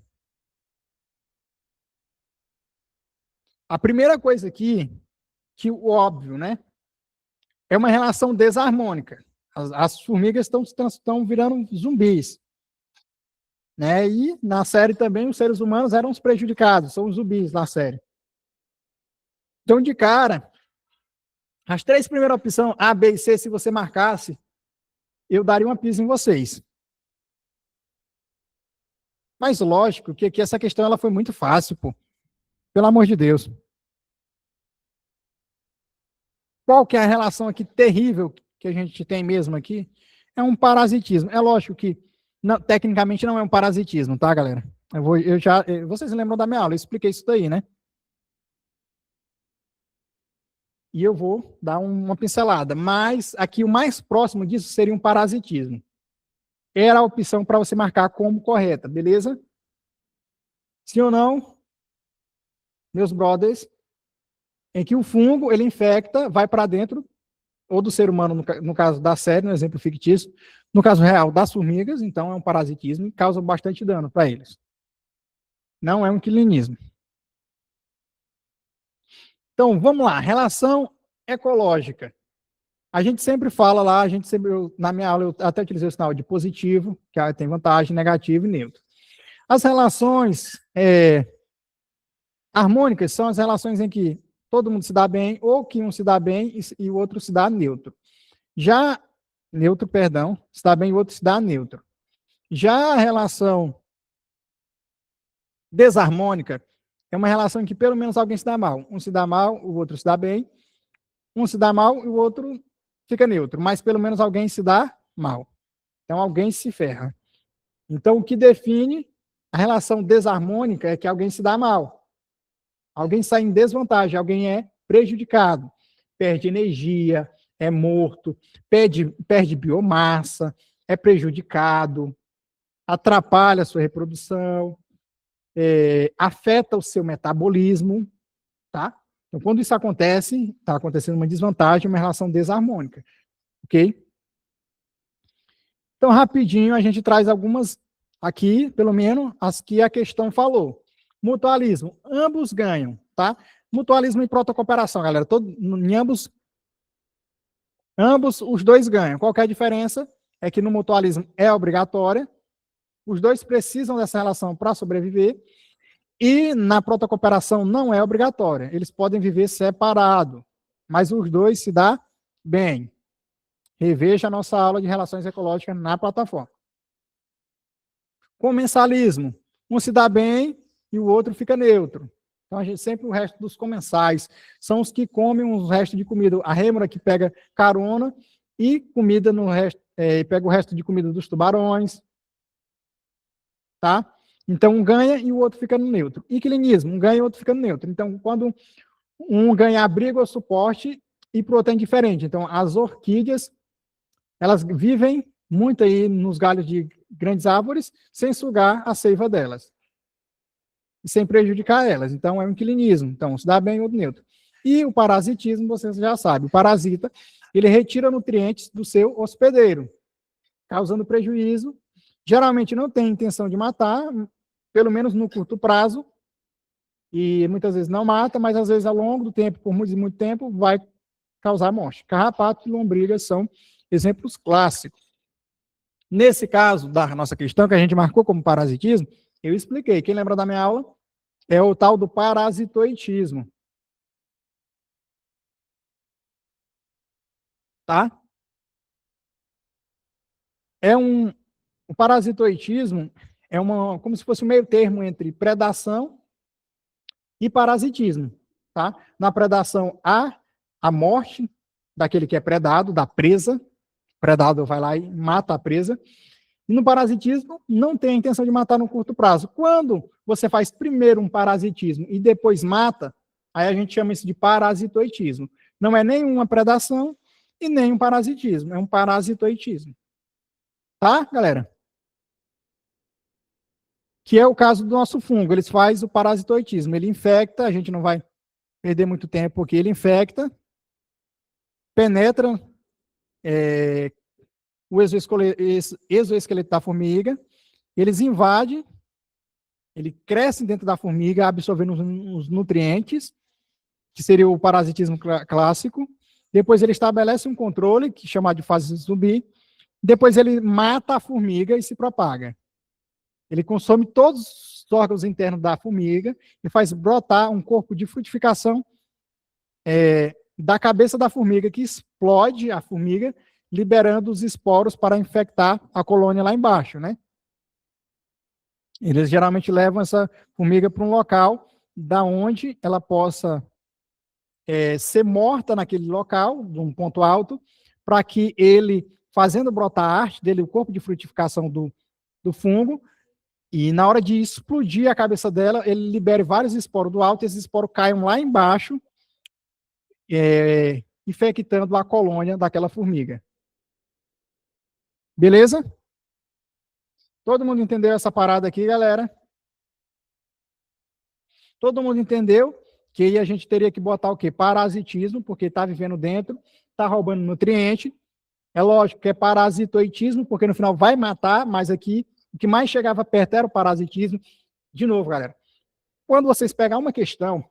A primeira coisa aqui, que o óbvio, né? É uma relação desarmônica. As formigas estão virando zumbis. Né? E na série também os seres humanos eram os prejudicados, são os zumbis na série. Então, de cara, as três primeiras opções, A, B e C, se você marcasse, eu daria uma pisa em vocês. Mas lógico que aqui essa questão ela foi muito fácil, pô. Pelo amor de Deus. Qual que é a relação aqui terrível que a gente tem mesmo aqui? É um parasitismo. É lógico que não, tecnicamente não é um parasitismo, tá, galera? Vocês lembram da minha aula? Eu expliquei isso daí, né? E eu vou dar uma pincelada. Mas aqui o mais próximo disso seria um parasitismo. Era a opção para você marcar como correta, beleza? Sim ou não, meus brothers? Em que o fungo, ele infecta, vai para dentro, ou do ser humano, no caso da série, no exemplo fictício, no caso real, das formigas, então é um parasitismo e causa bastante dano para eles. Não é um quilinismo. Então, vamos lá, relação ecológica. A gente sempre fala lá, na minha aula eu até utilizei o sinal de positivo, que tem vantagem, negativo e neutro. As relações harmônicas são as relações em que todo mundo se dá bem, ou que um se dá bem e o outro se dá neutro. Neutro, perdão, se dá bem e o outro se dá neutro. Já a relação desarmônica é uma relação em que pelo menos alguém se dá mal. Um se dá mal, o outro se dá bem. Um se dá mal e o outro fica neutro, mas pelo menos alguém se dá mal. Então alguém se ferra. Então o que define a relação desarmônica é que alguém se dá mal. Alguém sai em desvantagem, alguém é prejudicado. Perde energia, é morto, perde biomassa, é prejudicado, atrapalha a sua reprodução, afeta o seu metabolismo, tá? Então, quando isso acontece, está acontecendo uma desvantagem, uma relação desarmônica, ok? Então, rapidinho, a gente traz algumas aqui, pelo menos, as que a questão falou. Mutualismo, ambos ganham, tá? Mutualismo e protocooperação, galera, em ambos os dois ganham. Qual que é a diferença? É que no mutualismo é obrigatória, os dois precisam dessa relação para sobreviver, e na protocooperação não é obrigatória. Eles podem viver separado, mas os dois se dá bem. Reveja a nossa aula de relações ecológicas na plataforma. Comensalismo. Um se dá bem e o outro fica neutro. Então, a gente sempre o resto dos comensais são os que comem os restos de comida. A rêmora que pega carona e comida no resto, pega o resto de comida dos tubarões. Tá? Então, um ganha e o outro fica no neutro. Inquilinismo, um ganha e o outro fica no neutro. Então, quando um ganha abrigo ou suporte e para o outro é indiferente. Então, as orquídeas, elas vivem muito aí nos galhos de grandes árvores sem sugar a seiva delas. E sem prejudicar elas. Então, é um inquilinismo. Então, se dá bem ou neutro. E o parasitismo, vocês já sabem. O parasita, ele retira nutrientes do seu hospedeiro, causando prejuízo. Geralmente não tem intenção de matar, pelo menos no curto prazo, e muitas vezes não mata, mas às vezes ao longo do tempo, por muito tempo, vai causar morte. Carrapatos e lombrigas são exemplos clássicos. Nesse caso da nossa questão, que a gente marcou como parasitismo, eu expliquei. Quem lembra da minha aula? É o tal do parasitoitismo. Tá? O parasitoitismo é como se fosse um meio termo entre predação e parasitismo, tá? Na predação há a morte daquele que é predado, da presa, o predador vai lá e mata a presa, e no parasitismo não tem a intenção de matar no curto prazo. Quando você faz primeiro um parasitismo e depois mata, aí a gente chama isso de parasitoitismo. Não é nenhuma predação e nem um parasitismo, é um parasitoitismo. Tá, galera? Que é o caso do nosso fungo, ele faz o parasitoitismo, ele infecta, a gente não vai perder muito tempo porque ele infecta, penetra o exoesqueleto da formiga, eles invadem, ele cresce dentro da formiga, absorvendo os nutrientes, que seria o parasitismo clássico. Depois ele estabelece um controle, que é chamado de fase zumbi. Depois ele mata a formiga e se propaga. Ele consome todos os órgãos internos da formiga e faz brotar um corpo de frutificação da cabeça da formiga, que explode a formiga, liberando os esporos para infectar a colônia lá embaixo, né? Eles geralmente levam essa formiga para um local da onde ela possa ser morta naquele local, num ponto alto, para que ele, fazendo brotar a arte dele, o corpo de frutificação do fungo, e na hora de explodir a cabeça dela, ele libere vários esporos do alto, e esses esporos caiam lá embaixo, infectando a colônia daquela formiga. Beleza? Todo mundo entendeu essa parada aqui, galera? Todo mundo entendeu que aí a gente teria que botar o quê? Parasitismo, porque está vivendo dentro, está roubando nutriente. É lógico que é parasitoitismo, porque no final vai matar, mas aqui o que mais chegava perto era o parasitismo. De novo, galera, quando vocês pegar uma questão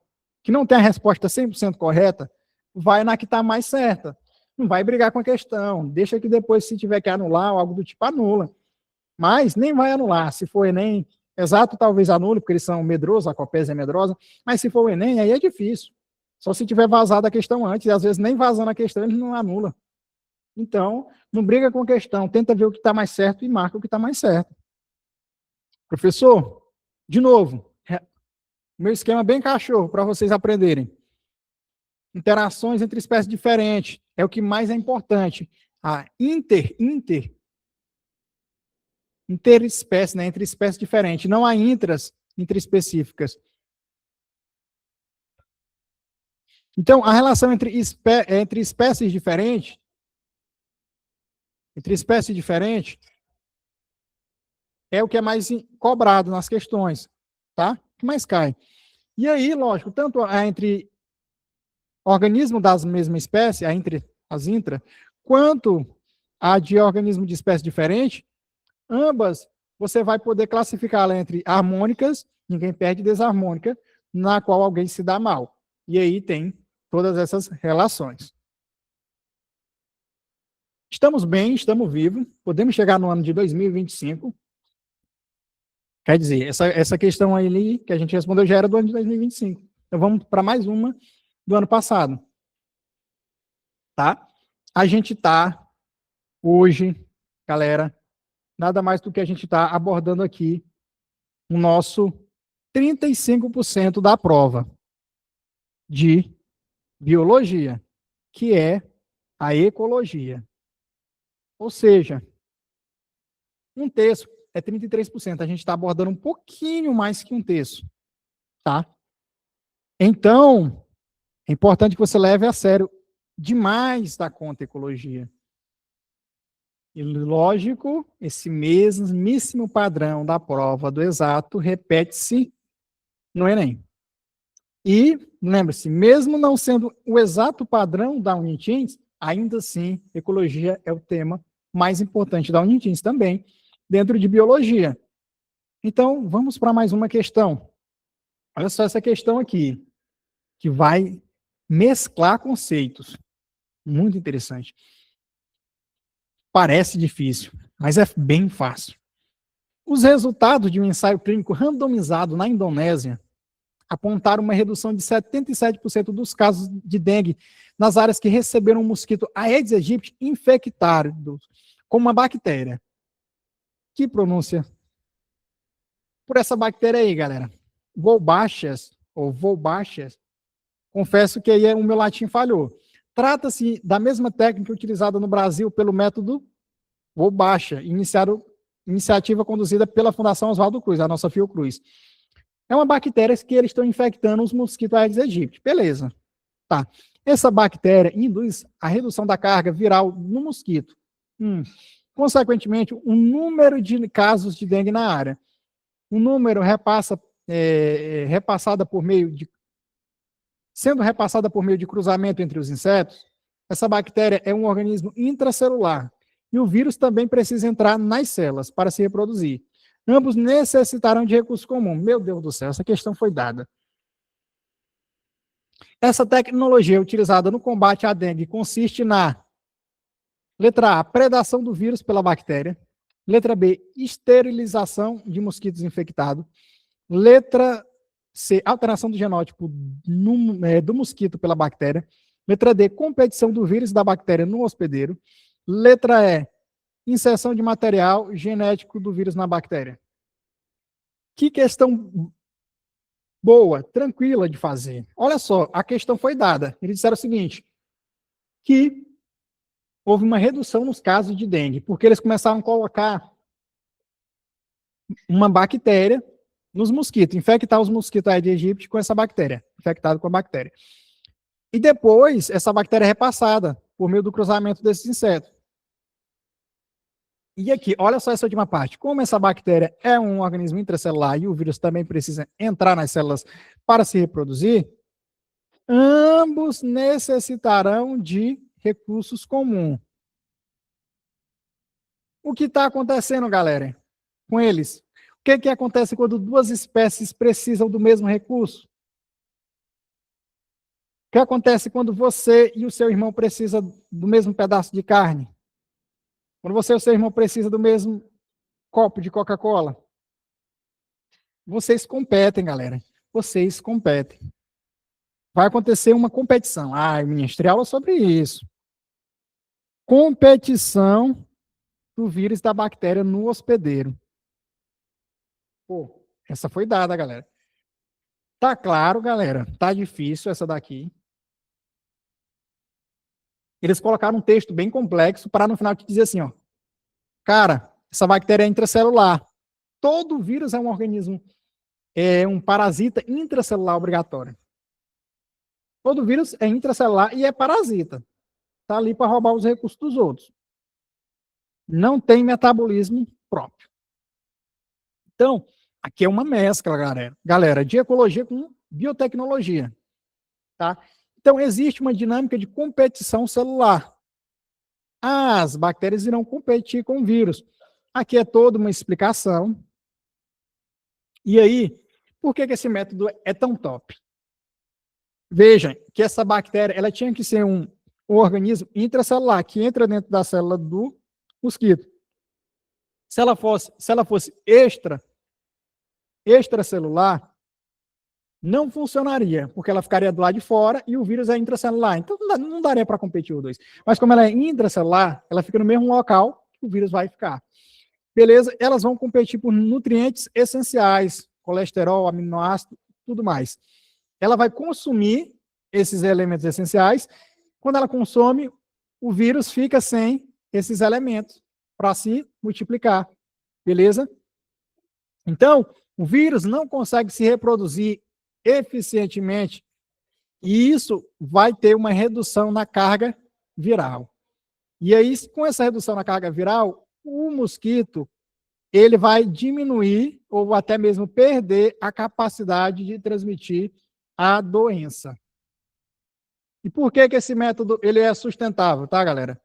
que não tem a resposta 100% correta, vai na que está mais certa. Não vai brigar com a questão. Deixa que depois, se tiver que anular ou algo do tipo, anula. Mas nem vai anular. Se for Enem exato, talvez anule, porque eles são medrosos, a Copesa é medrosa. Mas se for o Enem, aí é difícil. Só se tiver vazado a questão antes, e às vezes nem vazando a questão, eles não anulam. Então, não briga com a questão, tenta ver o que está mais certo e marca o que está mais certo. Professor, de novo, meu esquema bem cachorro para vocês aprenderem. Interações entre espécies diferentes é o que mais é importante. A interespécie, né, entre espécies diferentes, não há interespecíficas. Então, a relação entre espécies diferentes, é o que é mais cobrado nas questões, tá? O que mais cai. E aí, lógico, tanto entre organismos das mesma espécie, entre as intra, quanto a de organismo de espécie diferente, ambas você vai poder classificá-la entre harmônicas, ninguém perde, desarmônica, na qual alguém se dá mal. E aí tem todas essas relações. Estamos bem, estamos vivos, podemos chegar no ano de 2025. Quer dizer, essa questão aí que a gente respondeu já era do ano de 2025. Então vamos para mais uma do ano passado. Tá? A gente está hoje, galera, nada mais do que a gente está abordando aqui o nosso 35% da prova de biologia, que é a ecologia. Ou seja, um terço é 33%. A gente está abordando um pouquinho mais que um terço. Tá? Então, é importante que você leve a sério demais da conta ecologia. E, lógico, esse mesmíssimo padrão da prova do exato repete-se no Enem. E, lembre-se, mesmo não sendo o exato padrão da Uniteams, ainda assim, ecologia é o tema mais importante da Uniteams também, dentro de biologia. Então, vamos para mais uma questão. Olha só essa questão aqui, que vai mesclar conceitos. Muito interessante. Parece difícil, mas é bem fácil. Os resultados de um ensaio clínico randomizado na Indonésia apontaram uma redução de 77% dos casos de dengue nas áreas que receberam o mosquito Aedes aegypti infectado com uma bactéria. Que pronúncia? Por essa bactéria aí, galera. Wolbachias, ou Wolbachias. Confesso que aí o meu latim falhou. Trata-se da mesma técnica utilizada no Brasil pelo método Wolbachia, iniciativa conduzida pela Fundação Oswaldo Cruz, a nossa Fiocruz. É uma bactéria que eles estão infectando os mosquitos Aedes aegypti. Beleza. Tá. Essa bactéria induz a redução da carga viral no mosquito. Consequentemente, o número de casos de dengue na área. O número sendo repassada por meio de cruzamento entre os insetos, essa bactéria é um organismo intracelular e o vírus também precisa entrar nas células para se reproduzir. Ambos necessitarão de recurso comum. Meu Deus do céu, essa questão foi dada. Essa tecnologia utilizada no combate à dengue consiste na letra A, predação do vírus pela bactéria. Letra B, esterilização de mosquitos infectados. Letra C, alteração do genótipo do mosquito pela bactéria. Letra D, competição do vírus e da bactéria no hospedeiro. Letra E, inserção de material genético do vírus na bactéria. Que questão boa, tranquila de fazer. Olha só, a questão foi dada. Eles disseram o seguinte, que houve uma redução nos casos de dengue, porque eles começaram a colocar uma bactéria nos mosquitos, infectar os mosquitos Aedes aegypti com essa bactéria, infectado com a bactéria. E depois, essa bactéria é repassada por meio do cruzamento desses insetos. E aqui, olha só essa última parte. Como essa bactéria é um organismo intracelular e o vírus também precisa entrar nas células para se reproduzir, ambos necessitarão de recursos comuns. O que está acontecendo, galera, com eles? O que acontece quando duas espécies precisam do mesmo recurso? O que acontece quando você e o seu irmão precisam do mesmo pedaço de carne? Quando você e o seu irmão precisam do mesmo copo de Coca-Cola? Vocês competem, galera. Vocês competem. Vai acontecer uma competição. Ah, eu ministrei aula sobre isso. Competição do vírus da bactéria no hospedeiro. Pô, essa foi dada, galera. Tá claro, galera. Tá difícil essa daqui. Eles colocaram um texto bem complexo para no final te dizer assim, ó. Cara, essa bactéria é intracelular. Todo vírus é um organismo, é um parasita intracelular obrigatório. Todo vírus é intracelular e é parasita. Tá ali para roubar os recursos dos outros. Não tem metabolismo próprio. Então, aqui é uma mescla, galera, de ecologia com biotecnologia. Tá? Então, existe uma dinâmica de competição celular. As bactérias irão competir com o vírus. Aqui é toda uma explicação. E aí, por que esse método é tão top? Vejam que essa bactéria ela tinha que ser um organismo intracelular, que entra dentro da célula do mosquito. Se ela fosse extracelular, não funcionaria, porque ela ficaria do lado de fora e o vírus é intracelular. Então não daria para competir os dois. Mas como ela é intracelular, ela fica no mesmo local que o vírus vai ficar. Beleza? Elas vão competir por nutrientes essenciais, colesterol, aminoácido, tudo mais. Ela vai consumir esses elementos essenciais. Quando ela consome, o vírus fica sem esses elementos para se multiplicar. Beleza? Então, o vírus não consegue se reproduzir eficientemente e isso vai ter uma redução na carga viral. E aí, com essa redução na carga viral, o mosquito ele vai diminuir ou até mesmo perder a capacidade de transmitir a doença. E por que esse método ele é sustentável, tá, galera?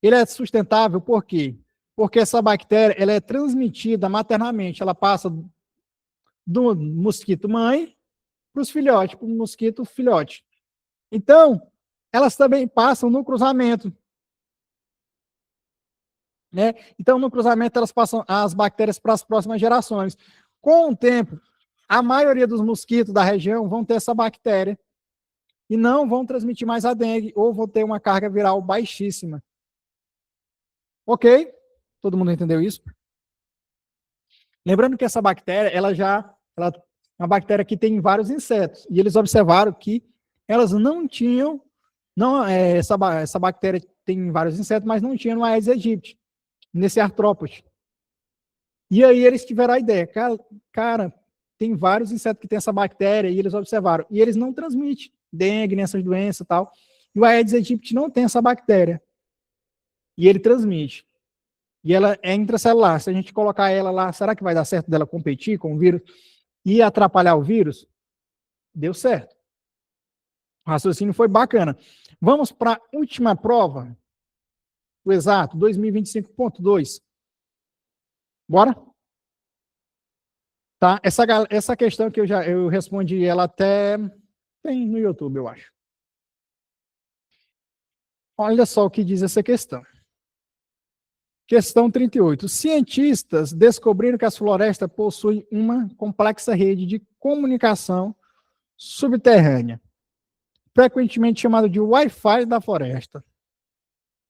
Ele é sustentável por quê? Porque essa bactéria ela é transmitida maternamente, ela passa do mosquito mãe para os filhotes, para o mosquito filhote. Então, elas também passam no cruzamento. Né? Então, no cruzamento, elas passam as bactérias para as próximas gerações. Com o tempo, a maioria dos mosquitos da região vão ter essa bactéria e não vão transmitir mais a dengue ou vão ter uma carga viral baixíssima. Ok? Todo mundo entendeu isso? Lembrando que essa bactéria, ela é uma bactéria que tem em vários insetos. E eles observaram que elas não tinham, essa bactéria tem em vários insetos, mas não tinha no Aedes aegypti, nesse artrópode. E aí eles tiveram a ideia, cara, tem vários insetos que tem essa bactéria, e eles observaram. E eles não transmitem dengue, nem essas doenças e tal. E o Aedes aegypti não tem essa bactéria. E ele transmite. E ela é intracelular. Se a gente colocar ela lá, será que vai dar certo dela competir com o vírus e atrapalhar o vírus? Deu certo. O raciocínio foi bacana. Vamos para a última prova. o exato, 2025.2. Bora? Tá? Essa questão que eu respondi, ela até tem no YouTube, eu acho. Olha só o que diz essa questão. Questão 38. Cientistas descobriram que as florestas possuem uma complexa rede de comunicação subterrânea, frequentemente chamada de Wi-Fi da floresta.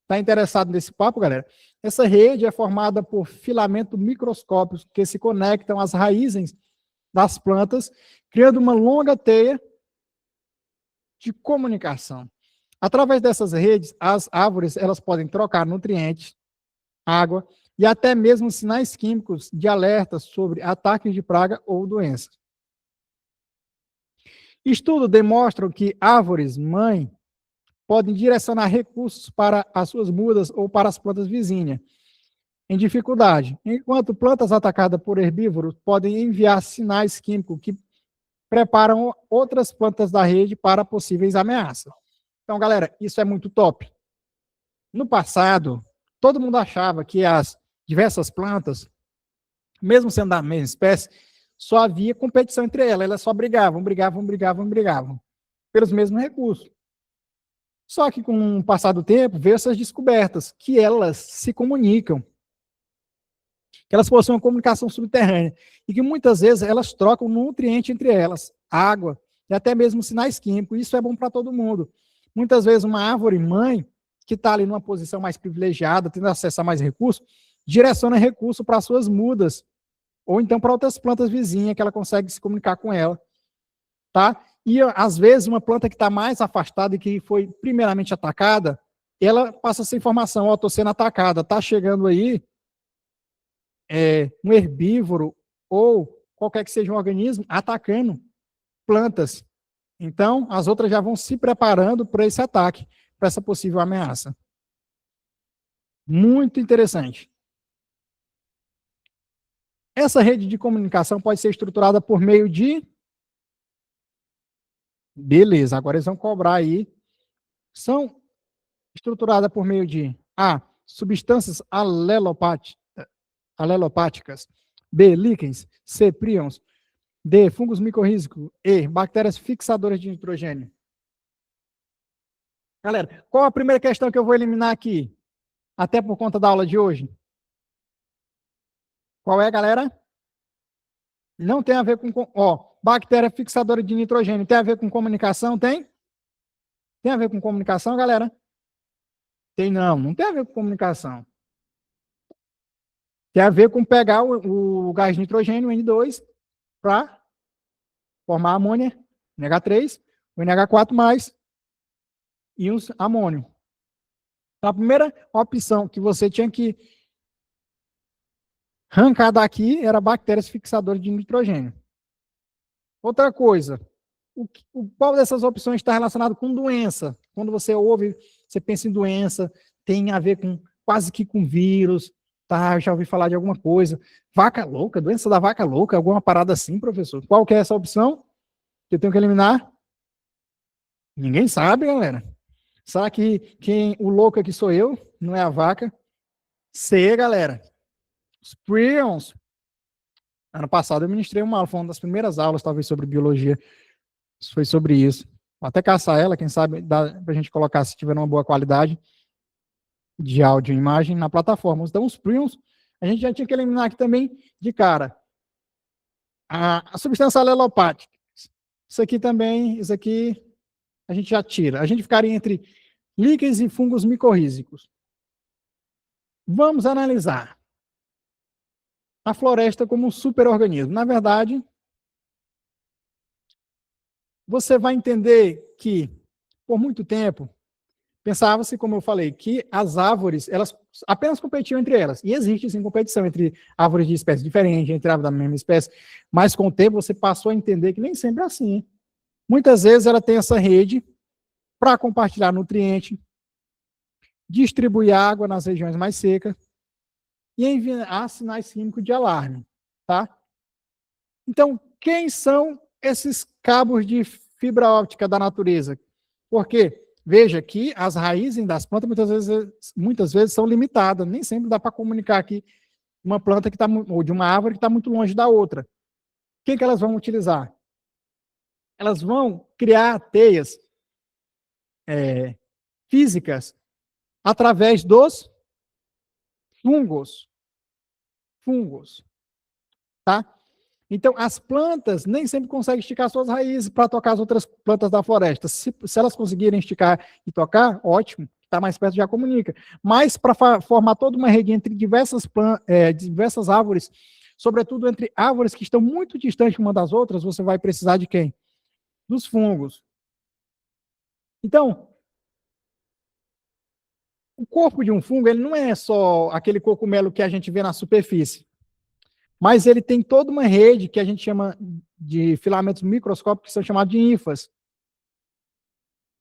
Está interessado nesse papo, galera? Essa rede é formada por filamentos microscópicos que se conectam às raízes das plantas, criando uma longa teia de comunicação. Através dessas redes, as árvores elas podem trocar nutrientes, água e até mesmo sinais químicos de alerta sobre ataques de praga ou doenças. Estudos demonstram que árvores mãe podem direcionar recursos para as suas mudas ou para as plantas vizinhas em dificuldade, enquanto plantas atacadas por herbívoros podem enviar sinais químicos que preparam outras plantas da rede para possíveis ameaças. Então, galera, isso é muito top. No passado, todo mundo achava que as diversas plantas, mesmo sendo da mesma espécie, só havia competição entre elas só brigavam pelos mesmos recursos. Só que com o passar do tempo, veio essas descobertas, que elas se comunicam, que elas possuem uma comunicação subterrânea, e que muitas vezes elas trocam nutriente entre elas, água, e até mesmo sinais químicos. Isso é bom para todo mundo. Muitas vezes uma árvore mãe, que está ali numa posição mais privilegiada, tendo acesso a mais recursos, direciona recurso para suas mudas, ou então para outras plantas vizinhas, que ela consegue se comunicar com ela. Tá? E, às vezes, uma planta que está mais afastada e que foi primeiramente atacada, ela passa essa informação, ó, estou sendo atacada, está chegando aí um herbívoro ou qualquer que seja um organismo atacando plantas. Então, as outras já vão se preparando para esse ataque, para essa possível ameaça. Muito interessante. Essa rede de comunicação pode ser estruturada por meio de... Beleza, agora eles vão cobrar aí. São estruturadas por meio de A, substâncias alelopáticas, B, líquens, C, príons, D, fungos micorrízicos, E, bactérias fixadoras de nitrogênio. Galera, qual a primeira questão que eu vou eliminar aqui? Até por conta da aula de hoje. Qual é, galera? Não tem a ver com... Ó, bactéria fixadora de nitrogênio. Tem a ver com comunicação? Tem? Tem a ver com comunicação, galera? Tem não. Não tem a ver com comunicação. Tem a ver com pegar o gás de nitrogênio, o N2, para formar amônia, NH3, o NH4+, e os amônio. Então, a primeira opção que você tinha que arrancar daqui era bactérias fixadoras de nitrogênio. Outra coisa, qual dessas opções está relacionado com doença? Quando você ouve, você pensa em doença, tem a ver com quase que com vírus, tá? Já ouvi falar de alguma coisa. Vaca louca, doença da vaca louca, alguma parada assim, professor? Qual que é essa opção que eu tenho que eliminar? Ninguém sabe, galera. Será que o louco aqui sou eu, não é a vaca? C, galera. Os prions. Ano passado eu ministrei uma aula, foi uma das primeiras aulas, talvez, sobre biologia. Foi sobre isso. Vou até caçar ela, quem sabe dá pra gente colocar, se tiver uma boa qualidade de áudio e imagem na plataforma. Então, os prions, a gente já tinha que eliminar aqui também de cara. A substância alelopática. Isso aqui também, isso aqui a gente já tira. A gente ficaria entre líquens e fungos micorrízicos. Vamos analisar a floresta como um superorganismo. Na verdade, você vai entender que, por muito tempo, pensava-se, como eu falei, que as árvores, elas apenas competiam entre elas. E existe, sim, competição entre árvores de espécies diferentes, entre árvores da mesma espécie. Mas, com o tempo, você passou a entender que nem sempre é assim. Muitas vezes ela tem essa rede para compartilhar nutriente, distribuir água nas regiões mais secas e enviar sinais químicos de alarme, tá? Então, quem são esses cabos de fibra óptica da natureza? Por quê? Veja que as raízes das plantas muitas vezes são limitadas, nem sempre dá para comunicar aqui uma planta que está, ou de uma árvore que está muito longe da outra. Quem que elas vão utilizar? Elas vão criar teias físicas através dos fungos. Fungos, tá? Então, as plantas nem sempre conseguem esticar suas raízes para tocar as outras plantas da floresta. Se elas conseguirem esticar e tocar, ótimo, está mais perto já comunica. Mas para formar toda uma rede entre diversas árvores, sobretudo entre árvores que estão muito distantes uma das outras, você vai precisar de quem? Dos fungos. Então, o corpo de um fungo, ele não é só aquele cogumelo que a gente vê na superfície, mas ele tem toda uma rede que a gente chama de filamentos microscópicos, que são chamados de ínfas,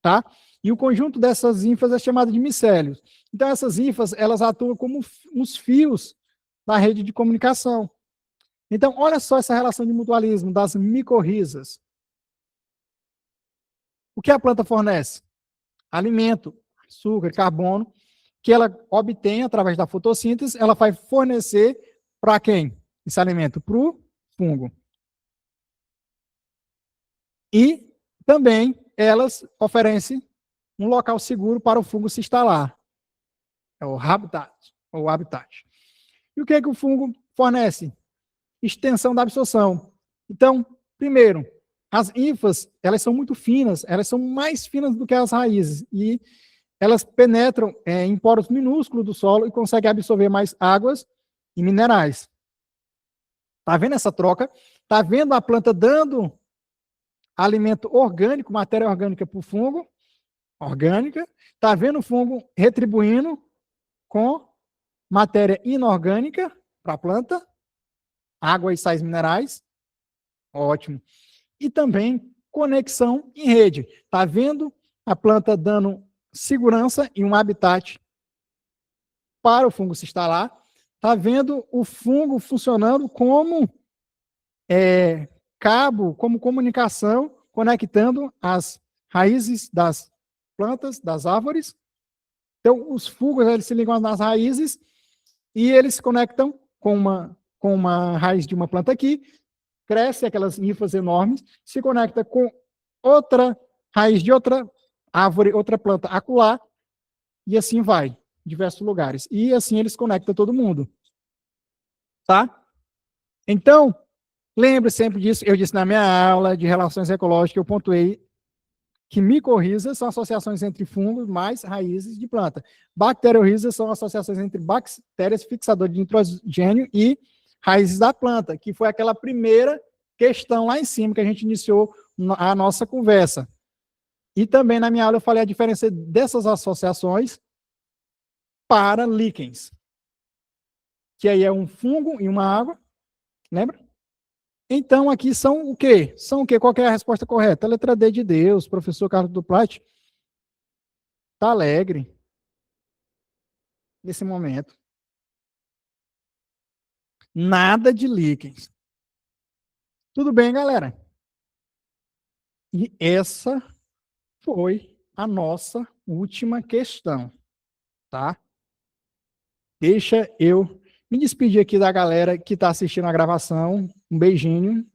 tá? E o conjunto dessas ínfas é chamado de micélios. Então, essas ínfas, elas atuam como uns fios da rede de comunicação. Então, olha só essa relação de mutualismo das micorrizas. O que a planta fornece? Alimento, açúcar, carbono, que ela obtém através da fotossíntese, ela vai fornecer para quem? Esse alimento? Para o fungo. E também elas oferecem um local seguro para o fungo se instalar. É o habitat. E o que é que o fungo fornece? Extensão da absorção. Então, primeiro, as ínfas, elas são muito finas, elas são mais finas do que as raízes, e elas penetram em poros minúsculos do solo e conseguem absorver mais águas e minerais. Tá vendo essa troca? Tá vendo a planta dando alimento orgânico, matéria orgânica para o fungo, orgânica. Tá vendo o fungo retribuindo com matéria inorgânica para a planta, água e sais minerais. Ótimo. E também conexão em rede. Tá vendo a planta dando segurança e um habitat para o fungo se instalar. Tá vendo o fungo funcionando como cabo, como comunicação, conectando as raízes das plantas, das árvores. Então, os fungos, eles se ligam nas raízes e eles se conectam com uma raiz de uma planta aqui, cresce aquelas ínfas enormes, se conecta com outra raiz de outra árvore, outra planta acolá, e assim vai, em diversos lugares. E assim eles conectam todo mundo. Tá? Então, lembre sempre disso. Eu disse na minha aula de relações ecológicas, eu pontuei que micorrizas são associações entre fungos mais raízes de planta. Bacteriorrizas são associações entre bactérias fixadoras de nitrogênio e raízes da planta, que foi aquela primeira questão lá em cima que a gente iniciou a nossa conversa. E também na minha aula eu falei a diferença dessas associações para líquens, que aí é um fungo e uma água, lembra? Então aqui são o quê? São o quê? Qual que é a resposta correta? A letra D de Deus, professor Carlos Duplat está alegre nesse momento. Nada de líquens. Tudo bem, galera? E essa foi a nossa última questão, tá? Deixa eu me despedir aqui da galera que está assistindo a gravação. Um beijinho.